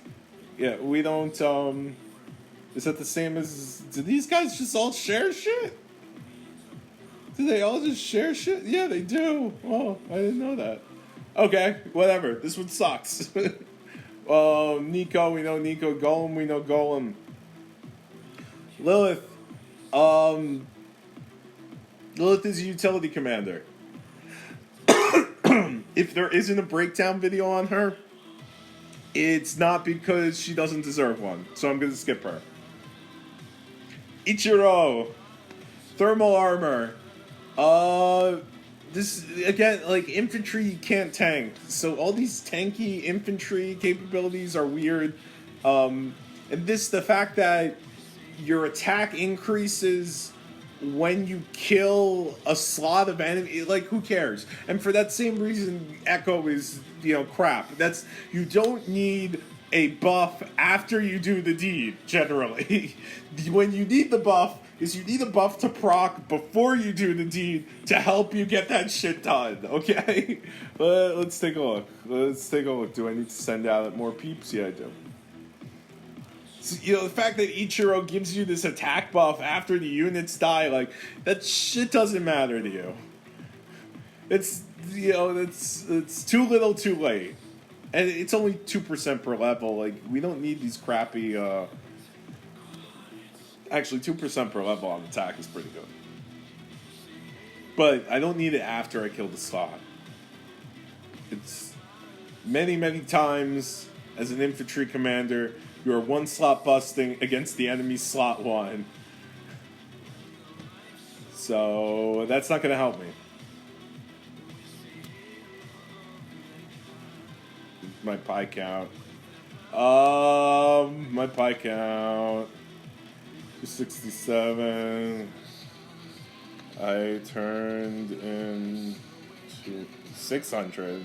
Yeah, we don't, Is that the same as... Do these guys just all share shit? Do they all just share shit? Yeah, they do. Oh, I didn't know that. Okay, whatever. This one sucks. Nico, we know Nico. Golem, we know Golem. Lilith. Lilith is a utility commander. If there isn't a breakdown video on her, it's not because she doesn't deserve one. So I'm going to skip her. Ichiro. Thermal armor. This, again, like, infantry you can't tank. So all these tanky infantry capabilities are weird. And the fact that your attack increases when you kill a slot of enemy, like, who cares? And for that same reason, Echo is, crap. You don't need a buff after you do the deed, generally. When you need the buff, you need a buff to proc before you do the deed to help you get that shit done, okay? Let's take a look. Do I need to send out more peeps? Yeah, I do. So, the fact that Ichiro gives you this attack buff after the units die, like, that shit doesn't matter to you. It's too little too late. And it's only 2% per level. Like, we don't need these crappy, Actually, 2% per level on attack is pretty good. But I don't need it after I kill the slot. It's many, many times as an infantry commander, you are one slot busting against the enemy slot one. So that's not going to help me. My pie count. My pie count. 267. I turned into 600.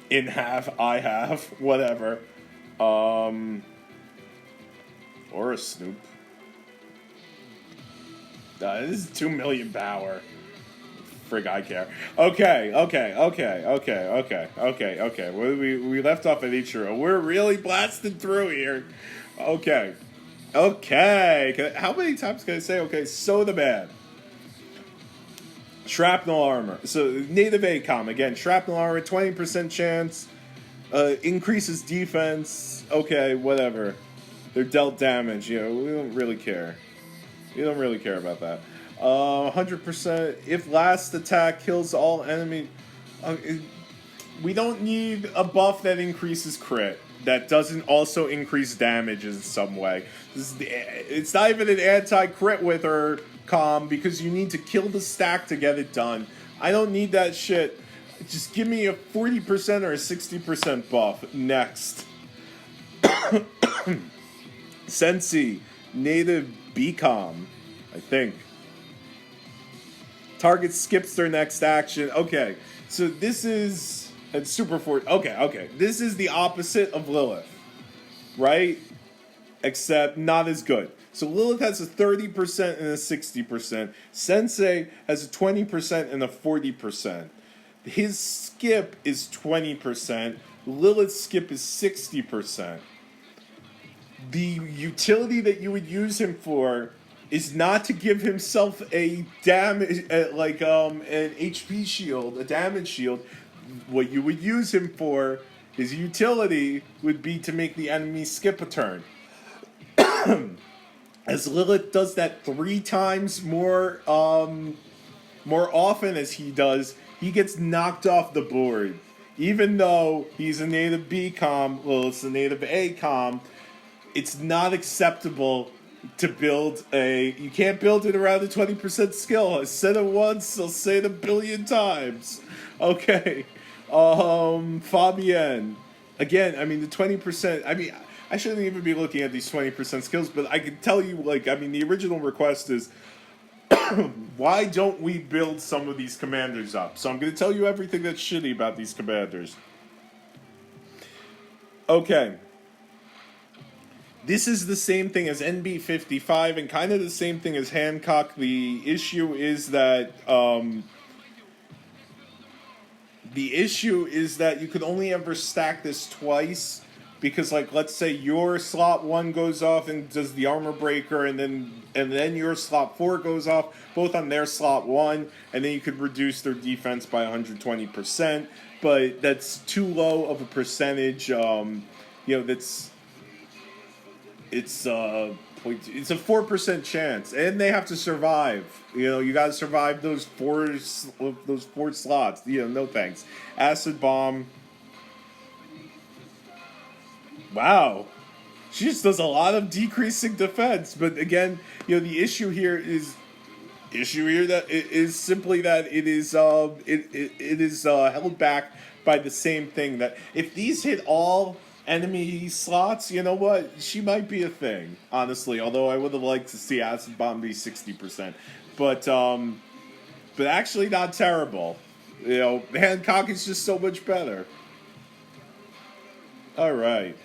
In half, I have, whatever. Or a Snoop. This is 2 million power. Frig, I care. Okay. We left off at Ichiro. We're really blasting through here. Okay. How many times can I say, okay, so the bad. Shrapnel armor. So, native ACOM. Again, shrapnel armor, 20% chance. Increases defense. Okay, whatever. They're dealt damage. We don't really care. We don't really care about that. 100%. If last attack kills all enemy... we don't need a buff that increases crit. That doesn't also increase damage in some way. It's not even an anti-crit with her com because you need to kill the stack to get it done. I don't need that shit. Just give me a 40% or a 60% buff. Next. Sensi. Native BCom. I think. Target skips their next action. Okay. So this is... It's super fort. Okay. This is the opposite of Lilith. Right? Except not as good. So Lilith has a 30% and a 60%. Sensei has a 20% and a 40%. His skip is 20%. Lilith's skip is 60%. The utility that you would use him for is not to give himself a damage, an HP shield, a damage shield. What you would use him for, his utility, would be to make the enemy skip a turn. As Lilith does that 3 times more often as he does, he gets knocked off the board. Even though he's a native B-com, Lilith's a native A-com, it's not acceptable to build you can't build it around a 20% skill. I said it once, I'll say it a billion times. Okay. Fabienne. Again, the 20%, I shouldn't even be looking at these 20% skills, but I can tell you, the original request is Why don't we build some of these commanders up? So I'm going to tell you everything that's shitty about these commanders. Okay. This is the same thing as NB55 and kind of the same thing as Hancock. The issue is that you could only ever stack this twice, because, like, let's say your slot 1 goes off and does the armor breaker, and then your slot 4 goes off, both on their slot 1, and then you could reduce their defense by 120%. But that's too low of a percentage. It's a 4% chance, and they have to survive. You got to survive those four slots. No thanks. Acid bomb. Wow, she just does a lot of decreasing defense. But again, the issue here is that it is simply that it is held back by the same thing. That if these hit all enemy slots, you know what? She might be a thing, honestly. Although I would have liked to see Acid Bomb be 60%, but actually not terrible. Hancock is just so much better. All right.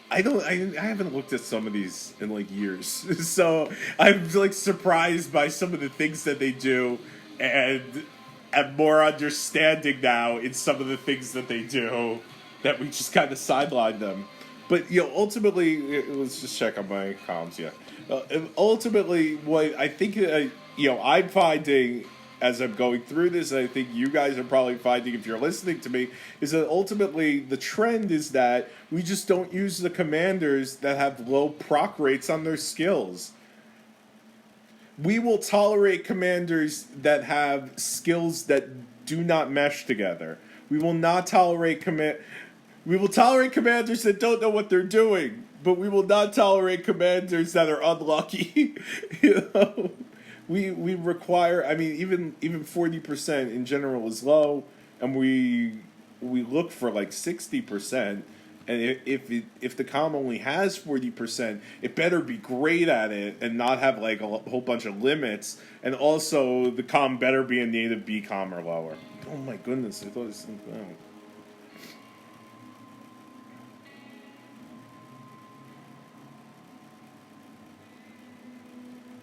I haven't looked at some of these in like years, so I'm like surprised by some of the things that they do, and have more understanding now in some of the things that they do, that we just kind of sidelined them. But ultimately, let's just check on my comms. Yeah, ultimately, what I think I'm finding as I'm going through this, and I think you guys are probably finding if you're listening to me, is that ultimately the trend is that we just don't use the commanders that have low proc rates on their skills. We will tolerate commanders that have skills that do not mesh together. We will not tolerate We will tolerate commanders that don't know what they're doing, but we will not tolerate commanders that are unlucky. We require. I mean, even 40% in general is low, and we look for like 60%. And if the comm only has 40%, it better be great at it and not have like a whole bunch of limits. And also, the comm better be a native B comm or lower. Oh my goodness! I thought it was something.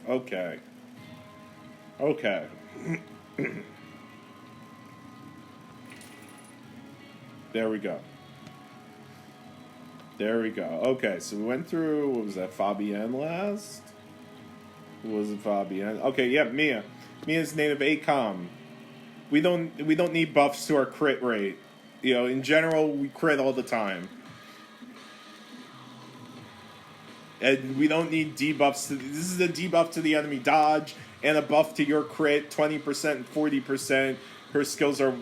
Okay. Okay. There we go. There we go. Okay, so we went through, what was that, Fabienne last? Who was it, Fabienne? Okay, yeah, Mia. Mia's native ACOM. We don't need buffs to our crit rate. In general, we crit all the time. And we don't need debuffs. This is a debuff to the enemy dodge and a buff to your crit, 20% and 40%. Her skills are,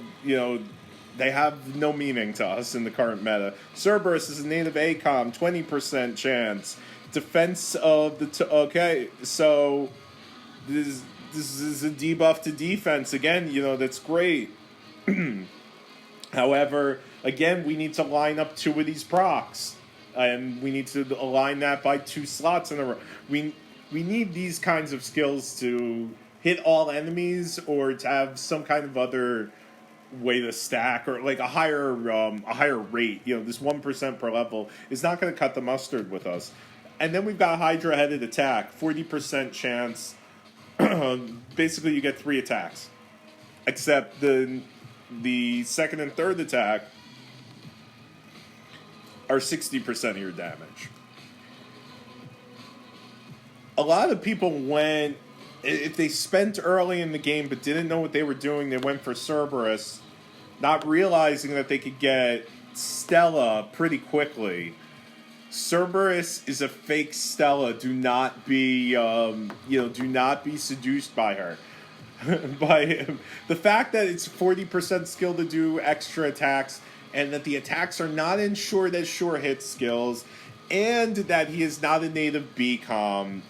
they have no meaning to us in the current meta. Cerberus is a native ACOM, 20% chance. Defense of the... okay, so this is a debuff to defense. Again, that's great. However, again, we need to line up 2 of these procs. And we need to align that by 2 slots in a row. We need these kinds of skills to hit all enemies, or to have some kind of other way to stack, or like a higher rate. This 1% per level is not going to cut the mustard with us. And then we've got Hydra-headed attack, 40% chance. Basically, you get 3 attacks, except the second and third attack are 60% of your damage. A lot of people went, if they spent early in the game but didn't know what they were doing, they went for Cerberus, not realizing that they could get Stella pretty quickly. Cerberus is a fake Stella. Do not be seduced by her. By the fact that it's 40% skill to do extra attacks, and that the attacks are not in sure hit skills, and that he is not a native BCOM,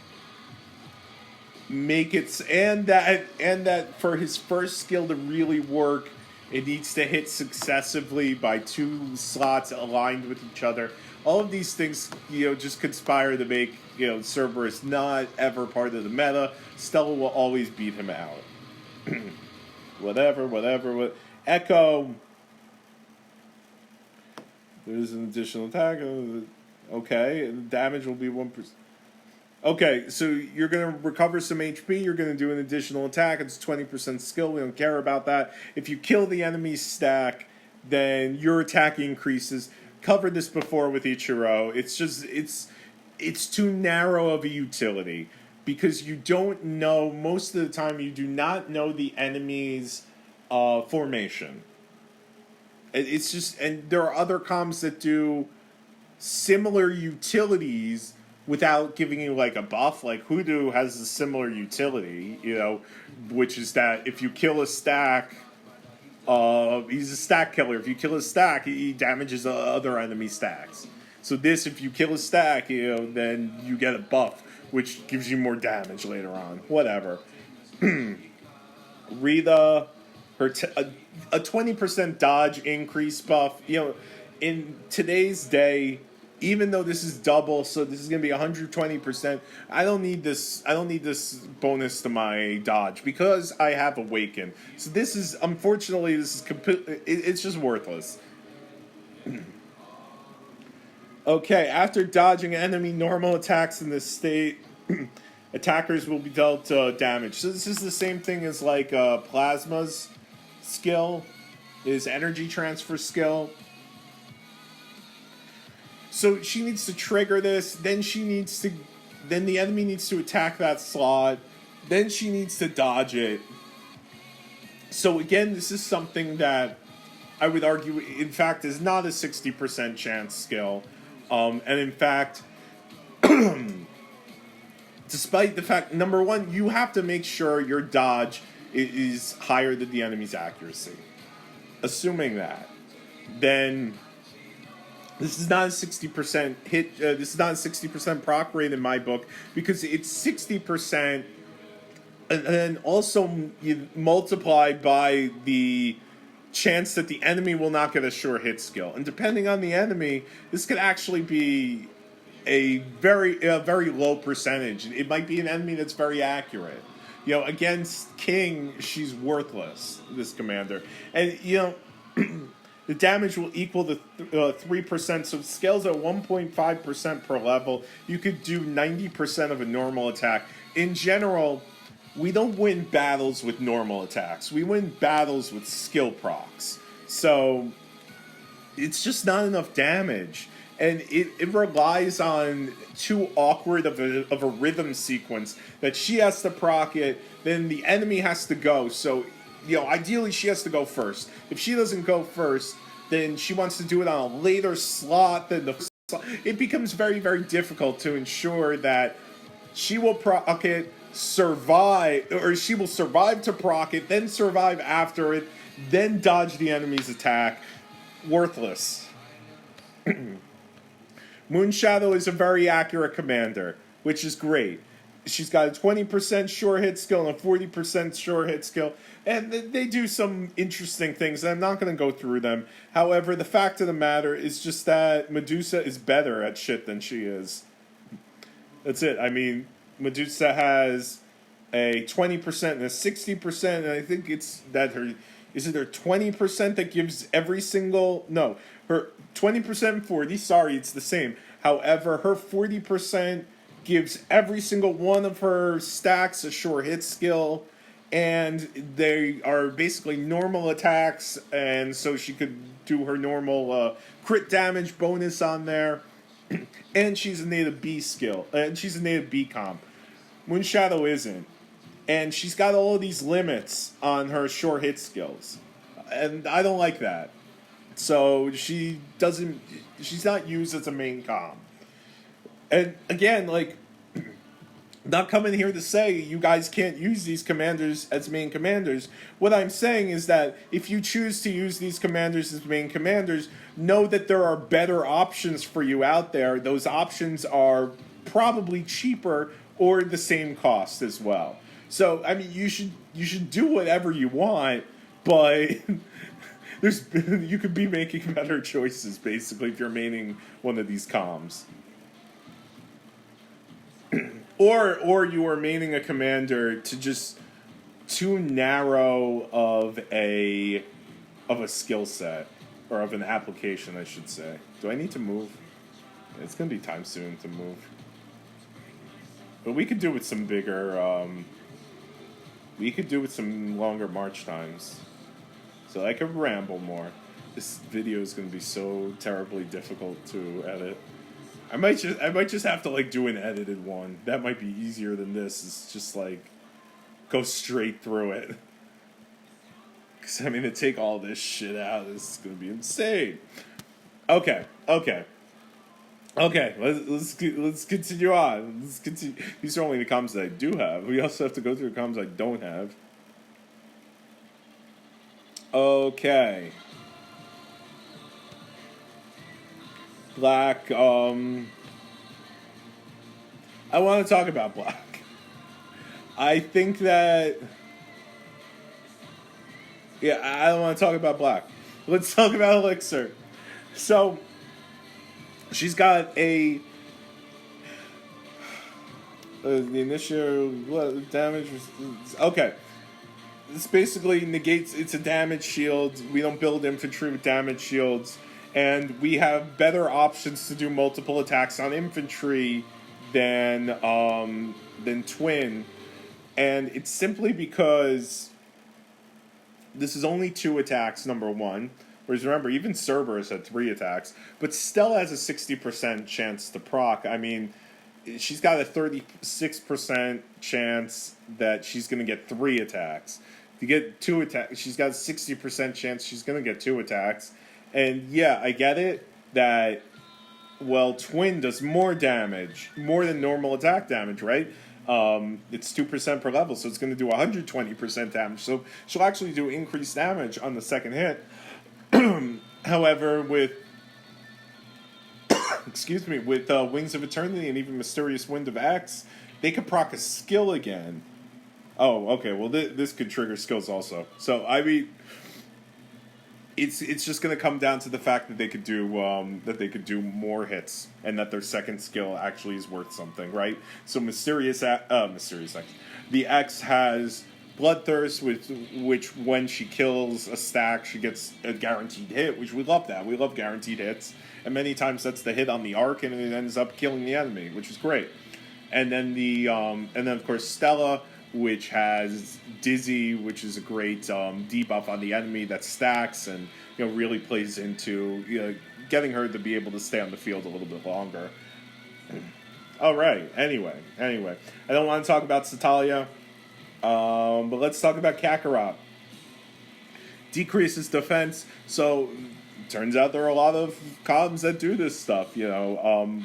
and that for his first skill to really work, It needs to hit successively by 2 slots aligned with each other. All of these things, just conspire to make, Cerberus not ever part of the meta. Stella will always beat him out. Whatever. Echo. There's an additional attack. Okay, and damage will be 1%. Okay, so you're going to recover some HP, you're going to do an additional attack, it's 20% skill, we don't care about that. If you kill the enemy's stack, then your attack increases. Covered this before with Ichiro, it's too narrow of a utility, because you don't know, most of the time you do not know the enemy's formation. It's just, and there are other comms that do similar utilities without giving you like a buff. Like Hoodoo has a similar utility, which is that if you kill a stack, he's a stack killer. If you kill a stack, he damages other enemy stacks. So this, if you kill a stack, then you get a buff, which gives you more damage later on. Whatever. Rita, a 20% dodge increase buff. In today's day, even though this is double, so this is going to be 120%. I don't need this bonus to my dodge because I have Awaken. So this is, unfortunately, it's just worthless. Okay, after dodging enemy normal attacks in this state, attackers will be dealt damage. So this is the same thing as like Plasma's skill, is energy transfer skill. So she needs to trigger this, then the enemy needs to attack that slot, then she needs to dodge it. So again, this is something that I would argue, in fact, is not a 60% chance skill. And in fact, despite the fact, number one, you have to make sure your dodge is higher than the enemy's accuracy. Assuming that, then this is not a 60% hit. This is not a 60% proc rate in my book, because it's 60%, and then also you multiply by the chance that the enemy will not get a sure hit skill. And depending on the enemy, this could actually be a very low percentage. It might be an enemy that's very accurate. Against King, she's worthless, this commander. And, the damage will equal the 3%, so it scales at 1.5% per level. You could do 90% of a normal attack. In general, we don't win battles with normal attacks. We win battles with skill procs. So it's just not enough damage. And it relies on too awkward of a rhythm sequence that she has to proc it, then the enemy has to go. So, ideally she has to go first. If she doesn't go first, then she wants to do it on a later slot than the slot. It becomes very, very difficult to ensure that she will proc it, survive, or she will survive to proc it, then survive after it, then dodge the enemy's attack. Worthless. Moonshadow is a very accurate commander, which is great. She's got a 20% sure hit skill and a 40% sure hit skill, and they do some interesting things, and I'm not going to go through them. However, the fact of the matter is just that Medusa is better at shit than she is. That's it. I mean, Medusa has a 20% and a 60%, and I think it's that is it her 20% that gives every single, no, her 20% and 40, sorry, it's the same. However, her 40% gives every single one of her stacks a sure hit skill, and they are basically normal attacks, and so she could do her normal crit damage bonus on there. And she's a native B skill, and she's a native B comp. Moonshadow isn't. And she's got all of these limits on her sure hit skills. And I don't like that. So she's not used as a main comp. And again, not coming here to say you guys can't use these commanders as main commanders. What I'm saying is that if you choose to use these commanders as main commanders, know that there are better options for you out there. Those options are probably cheaper or the same cost as well. So, I mean, you should do whatever you want, but there's you could be making better choices basically if you're maining one of these comms. Or you are maining a commander to just too narrow of a skill set, or of an application, I should say. Do I need to move? It's gonna be time soon to move. But we could do with some bigger, we could do with some longer march times. So I could ramble more. This video is gonna be so terribly difficult to edit. I might just have to like do an edited one. That might be easier than this. It's just like go straight through it. Cause I mean, to take all this shit out, this is gonna be insane. Okay. Let's continue on. Let's continue. These are only the comms that I do have. We also have to go through the comms I don't have. Okay. Black, I want to talk about Black. I think that... Yeah, I don't want to talk about Black. Let's talk about Elixir. So, she's got the initial damage... Okay. This basically negates... It's a damage shield. We don't build infantry with damage shields. And we have better options to do multiple attacks on infantry than Twin. And it's simply because this is only 2 attacks, number one. Whereas remember, even Cerberus had 3 attacks. But still has a 60% chance to proc. I mean, she's got a 36% chance that she's going to get 3 attacks. To get 2 attacks, she's got a 60% chance she's going to get 2 attacks. And yeah, I get it that, well, Twin does more damage, more than normal attack damage, right? It's 2% per level, so it's going to do 120% damage. So she'll actually do increased damage on the second hit. However, with with Wings of Eternity and even Mysterious Wind of X, they could proc a skill again. Oh, okay. Well, this could trigger skills also. So I mean, it's just going to come down to the fact that they could do more hits, and that their second skill actually is worth something, right? So Mysterious X, the X has Bloodthirst, which when she kills a stack, she gets a guaranteed hit, which we love that. We love guaranteed hits, and many times that's the hit on the arc, and it ends up killing the enemy, which is great. And then of course Stella, which has Dizzy, which is a great debuff on the enemy that stacks and really plays into getting her to be able to stay on the field a little bit longer. All right. Anyway, I don't want to talk about Satalia, but let's talk about Kakarot. Decreases defense, so turns out there are a lot of comms that do this stuff,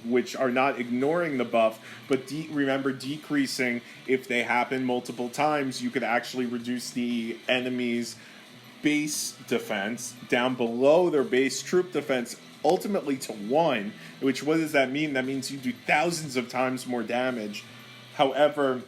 which are not ignoring the buff, but remember, decreasing, if they happen multiple times, you could actually reduce the enemy's base defense down below their base troop defense, ultimately to 1, which, what does that mean? That means you do thousands of times more damage. However,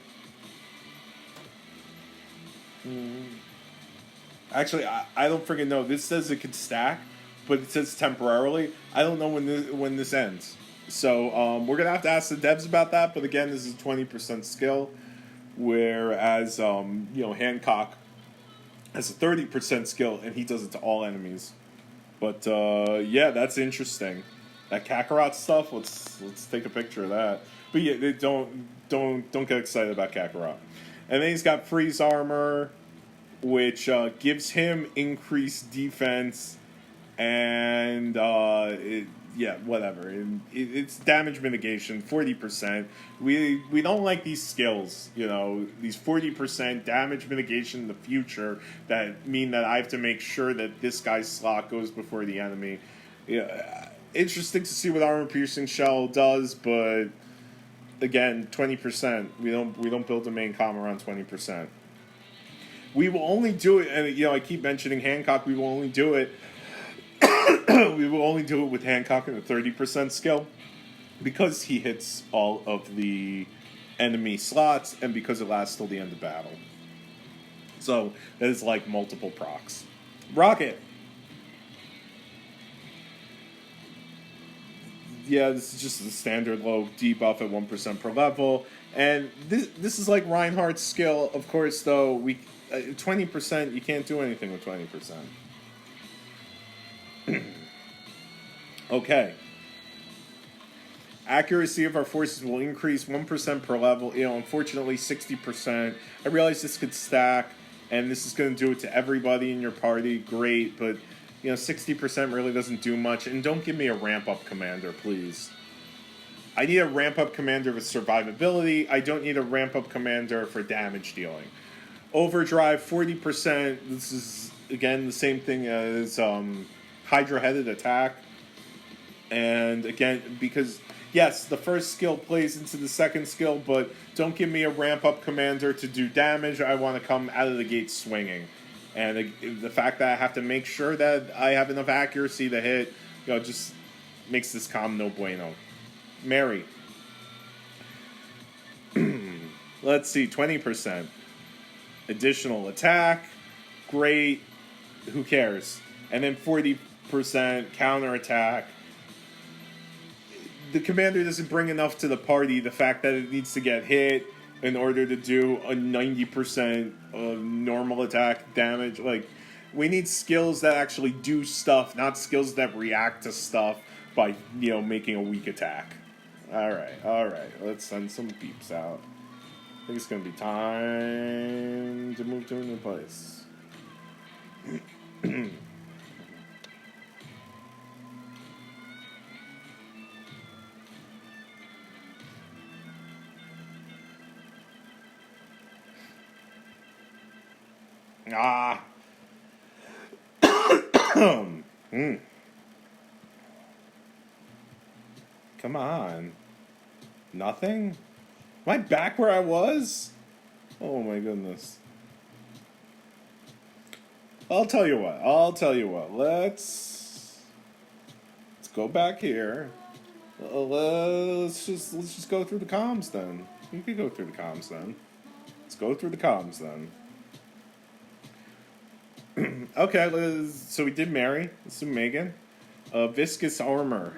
actually, I don't freaking know. This says it could stack, but it says temporarily. I don't know when this ends. So we're going to have to ask the devs about that. But again, this is 20% skill. Whereas, Hancock has a 30% skill, and he does it to all enemies. But, yeah, that's interesting. That Kakarot stuff, let's take a picture of that. But yeah, don't get excited about Kakarot. And then he's got Freeze Armor, which gives him increased defense. And, whatever. It's damage mitigation, 40%. We don't like these skills, these 40% damage mitigation in the future that mean that I have to make sure that this guy's slot goes before the enemy. Yeah, interesting to see what Armor Piercing Shell does, but again, 20%. We don't build a main comm around 20%. We will only do it, and I keep mentioning Hancock. We will only do it. We will only do it with Hancock in a 30% skill because he hits all of the enemy slots and because it lasts till the end of battle. So that is like multiple procs. Rocket. yeah, this is just the standard low debuff at 1% per level. And this is like Reinhardt's skill. Of course, though, 20%, you can't do anything with 20%. Okay. Accuracy of our forces will increase 1% per level. Unfortunately, 60%. I realize this could stack, and this is going to do it to everybody in your party. Great, but 60% really doesn't do much. And don't give me a ramp-up commander, please. I need a ramp-up commander with survivability. I don't need a ramp-up commander for damage dealing. Overdrive, 40%. This is, again, the same thing as Hydra-headed attack. And, again, because, yes, the first skill plays into the second skill, but don't give me a ramp-up commander to do damage. I want to come out of the gate swinging. And the fact that I have to make sure that I have enough accuracy to hit, just makes this comm no bueno. Mary. Let's see, 20%. Additional attack. Great. Who cares? And then 40% counterattack. The commander doesn't bring enough to the party. The fact that it needs to get hit in order to do a 90% of normal attack damage. Like, we need skills that actually do stuff, not skills that react to stuff by, making a weak attack. Alright. Let's send some peeps out. I think it's going to be time to move to a new place. Come on. Nothing? Am I back where I was? Oh my goodness. I'll tell you what. Let's go back here. Let's just go through the comms then. You could go through the comms then. Let's go through the comms then. Okay, so we did Mary. Let's do Megan. Viscous armor.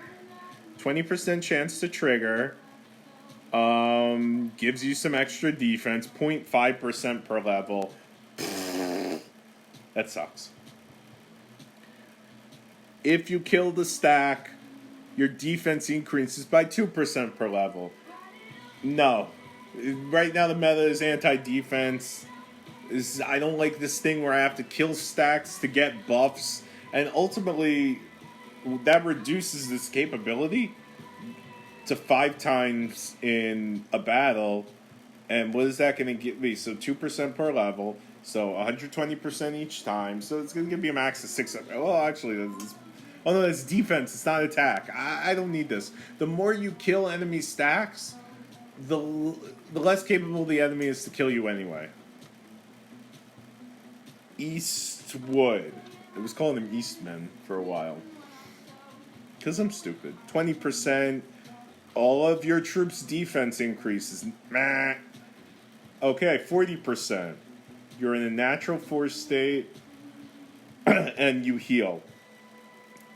20% chance to trigger. Gives you some extra defense. 0.5% per level. That sucks. If you kill the stack, your defense increases by 2% per level. No. Right now the meta is anti-defense. I don't like this thing where I have to kill stacks to get buffs. And ultimately, that reduces this capability to 5 times in a battle. And what is that going to give me? So 2% per level. So 120% each time. So it's going to give me a max of 6. Well, actually, that's defense. It's not attack. I don't need this. The more you kill enemy stacks, the less capable the enemy is to kill you anyway. Eastwood. It was calling him Eastman for a while. Because I'm stupid. 20%. All of your troops' defense increases. Meh. Okay, 40%. You're in a natural force state. And you heal.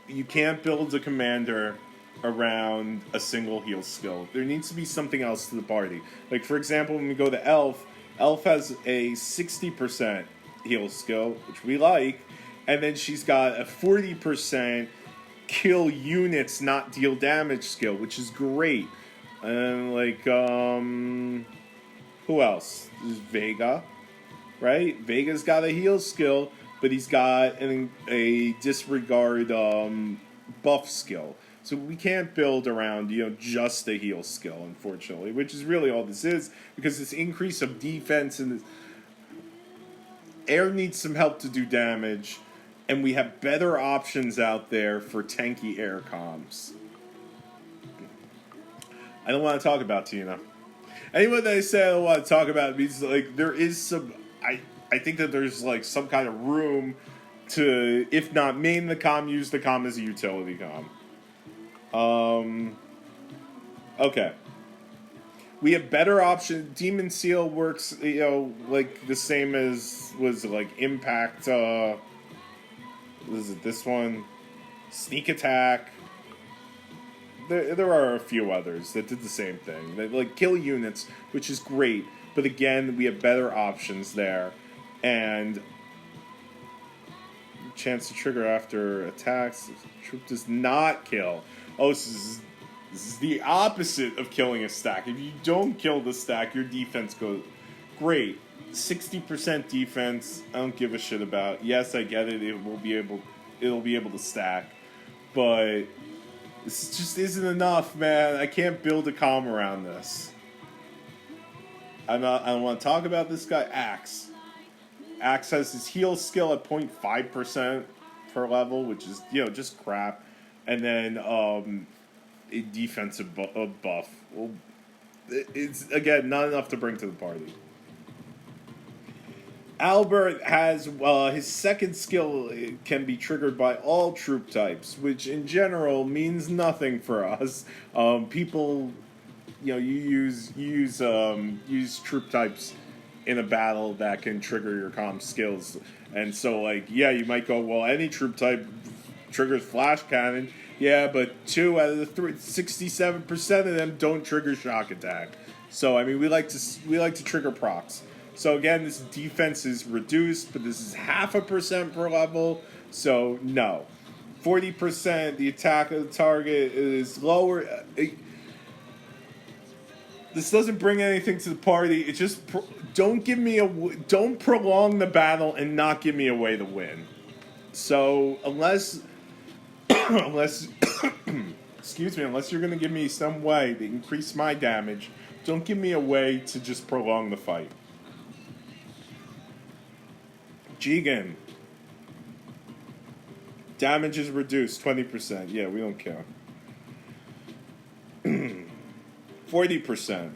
You can't build a commander around a single heal skill. There needs to be something else to the party. Like, for example, when we go to Elf, Elf has a 60% heal skill, which we like, and then she's got a 40% kill units, not deal damage skill, which is great. And who else? There's Vega, right? Vega's got a heal skill, but he's got a disregard buff skill. So we can't build around, just a heal skill, unfortunately, which is really all this is, because this increase of defense and air needs some help to do damage, and we have better options out there for tanky air comms. I don't want to talk about Tina. Anyone that I say I don't want to talk about means there is some. I think that there's some kind of room to, if not main the comm, use the comm as a utility comm. Okay. We have better options. Demon Seal works, the same as was Impact. What is it? This one, Sneak Attack. there are a few others that did the same thing. They like kill units, which is great, but again, we have better options there, and chance to trigger after attacks. Troop does not kill. Oh, this is the opposite of killing a stack. If you don't kill the stack, your defense goes great. 60% defense. I don't give a shit about. Yes, I get it. It'll be able to stack, but this just isn't enough, man. I can't build a comm around this. I don't want to talk about this guy. Axe. Axe has his heal skill at 0.5% per level, which is, just crap. And then a defensive buff. Well, it's, again, not enough to bring to the party. Albert has, his second skill can be triggered by all troop types, which in general means nothing for us. People, you use troop types in a battle that can trigger your comm skills. And so, you might go, well, any troop type triggers flash cannon. Yeah, but 2 out of the 67% of them don't trigger shock attack. So, I mean, we like to trigger procs. So again, this defense is reduced, but this is 0.5% per level. So no, 40%. The attack of the target is lower. This doesn't bring anything to the party. It just don't prolong the battle and not give me a way to win. So unless excuse me, unless you're going to give me some way to increase my damage, don't give me a way to just prolong the fight. Jigen. Damage is reduced 20%. Yeah, we don't care. 40%.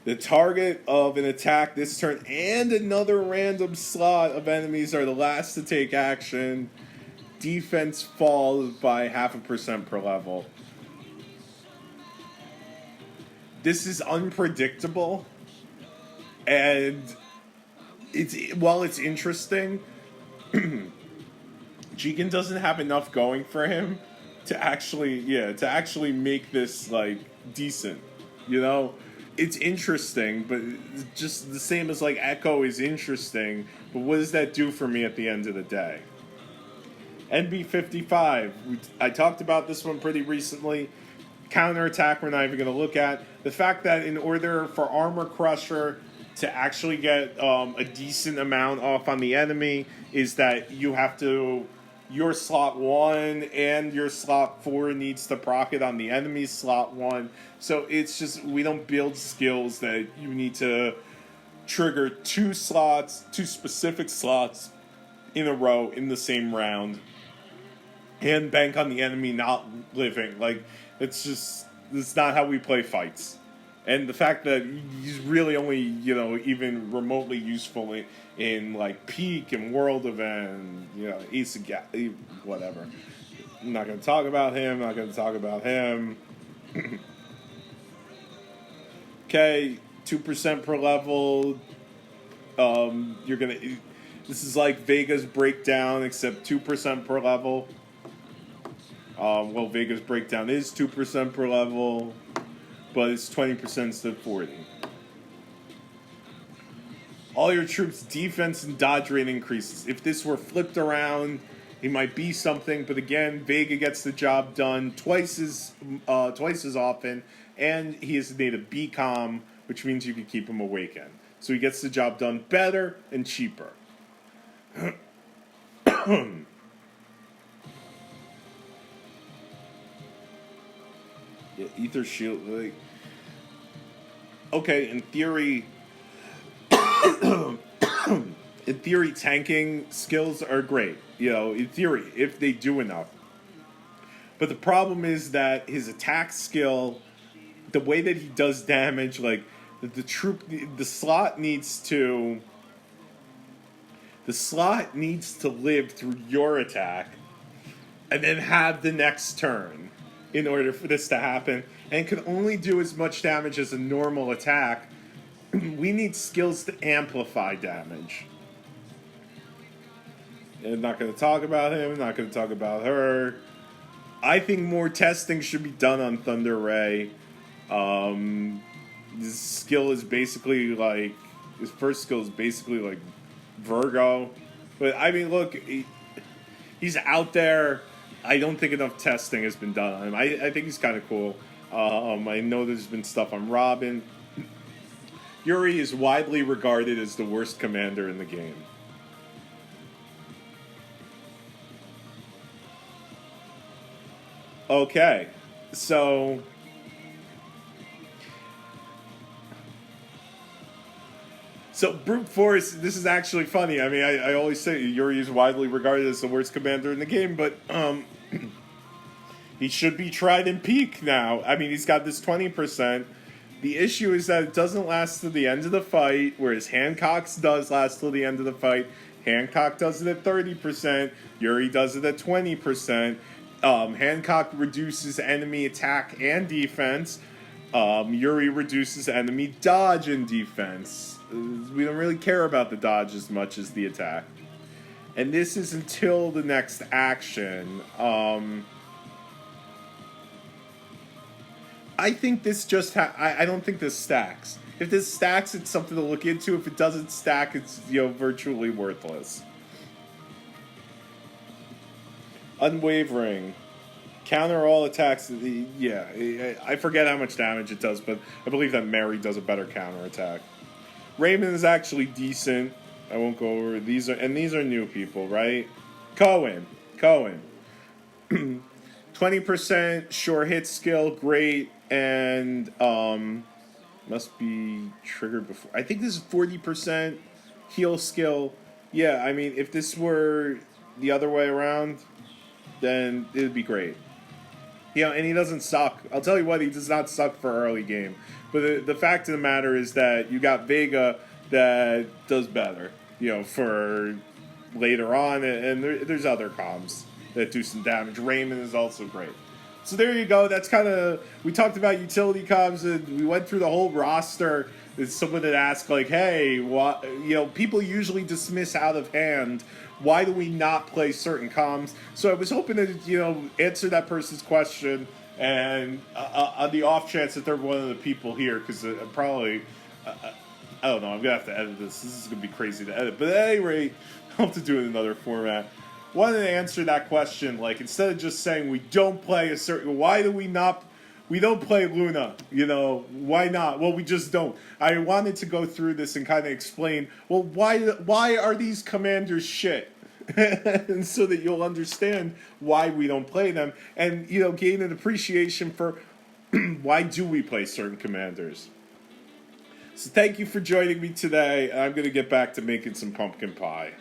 The target of an attack this turn and another random slot of enemies are the last to take action. Defense falls by 0.5% per level. This is unpredictable, and while it's interesting, Jigen doesn't have enough going for him to actually make this decent. It's interesting, but just the same as Echo is interesting. But what does that do for me at the end of the day? NB55. I talked about this one pretty recently. Counterattack we're not even going to look at. The fact that in order for Armor Crusher to actually get a decent amount off on the enemy is that you have to, your slot 1 and your slot 4 needs to proc it on the enemy's slot 1. So it's just, we don't build skills that you need to trigger two specific slots in a row in the same round and bank on the enemy not living. It's not how we play fights. And the fact that he's really only, even remotely useful in Peak and World Event, Ace of whatever. I'm not going to talk about him. Okay, 2% per level. This is like Vega's Breakdown, except 2% per level. Vega's Breakdown is 2% per level, but it's 20% instead of 40. All your troops' defense and dodge rate increases. If this were flipped around, it might be something, but again, Vega gets the job done twice as often, and he has native BCOM, which means you can keep him awakened. So he gets the job done better and cheaper. Yeah, Ether Shield. Okay, in theory, tanking skills are great. In theory, if they do enough. But the problem is that his attack skill, the way that he does damage, the slot needs to live through your attack, and then have the next turn in order for this to happen, and can only do as much damage as a normal attack. We need skills to amplify damage. I'm not going to talk about him, not going to talk about her. I think more testing should be done on Thunder Ray. His skill is basically like, his first skill is basically like Virgo. But I mean, look, he's out there. I don't think enough testing has been done on him. I think he's kind of cool. I know there's been stuff on Robin. Yuri is widely regarded as the worst commander in the game. Okay, so brute force. This is actually funny. I mean, I always say Yuri is widely regarded as the worst commander in the game, but he should be tried in peak now. I mean, he's got this 20%. The issue is that it doesn't last to the end of the fight, whereas Hancock's does last till the end of the fight. Hancock does it at 30%. Yuri does it at 20%. Hancock reduces enemy attack and defense. Yuri reduces enemy dodge and defense. We don't really care about the dodge as much as the attack. And this is until the next action. I think this just I don't think this stacks. If this stacks, it's something to look into. If it doesn't stack, it's, virtually worthless. Unwavering. Counter all attacks. I forget how much damage it does, but I believe that Mary does a better counter attack. Raymond is actually decent. I won't go over these are new people, right? Cohen. 20% sure hit skill, great, and must be triggered before. I think this is 40% heal skill. Yeah, I mean, if this were the other way around, then it would be great. And he doesn't suck. I'll tell you what, he does not suck for early game. But the fact of the matter is that you got Vega that does better, for later on. And there's other comms that do some damage. Raymond is also great. So there you go. That's kind of, we talked about utility comms, and we went through the whole roster. It's someone that asked, like, hey, what, people usually dismiss out of hand. Why do we not play certain comms? So I was hoping to, answer that person's question, and on the off chance that they're one of the people here, because probably, I don't know, I'm going to have to edit this. This is going to be crazy to edit. But at any rate, I'll have to do it in another format. Wanted to answer that question, like, instead of just saying we don't play a certain, why do we don't play Luna, why not? Well, we just don't. I wanted to go through this and kind of explain, well, why are these commanders shit? And so that you'll understand why we don't play them, and, gain an appreciation for why do we play certain commanders. So thank you for joining me today. I'm going to get back to making some pumpkin pie.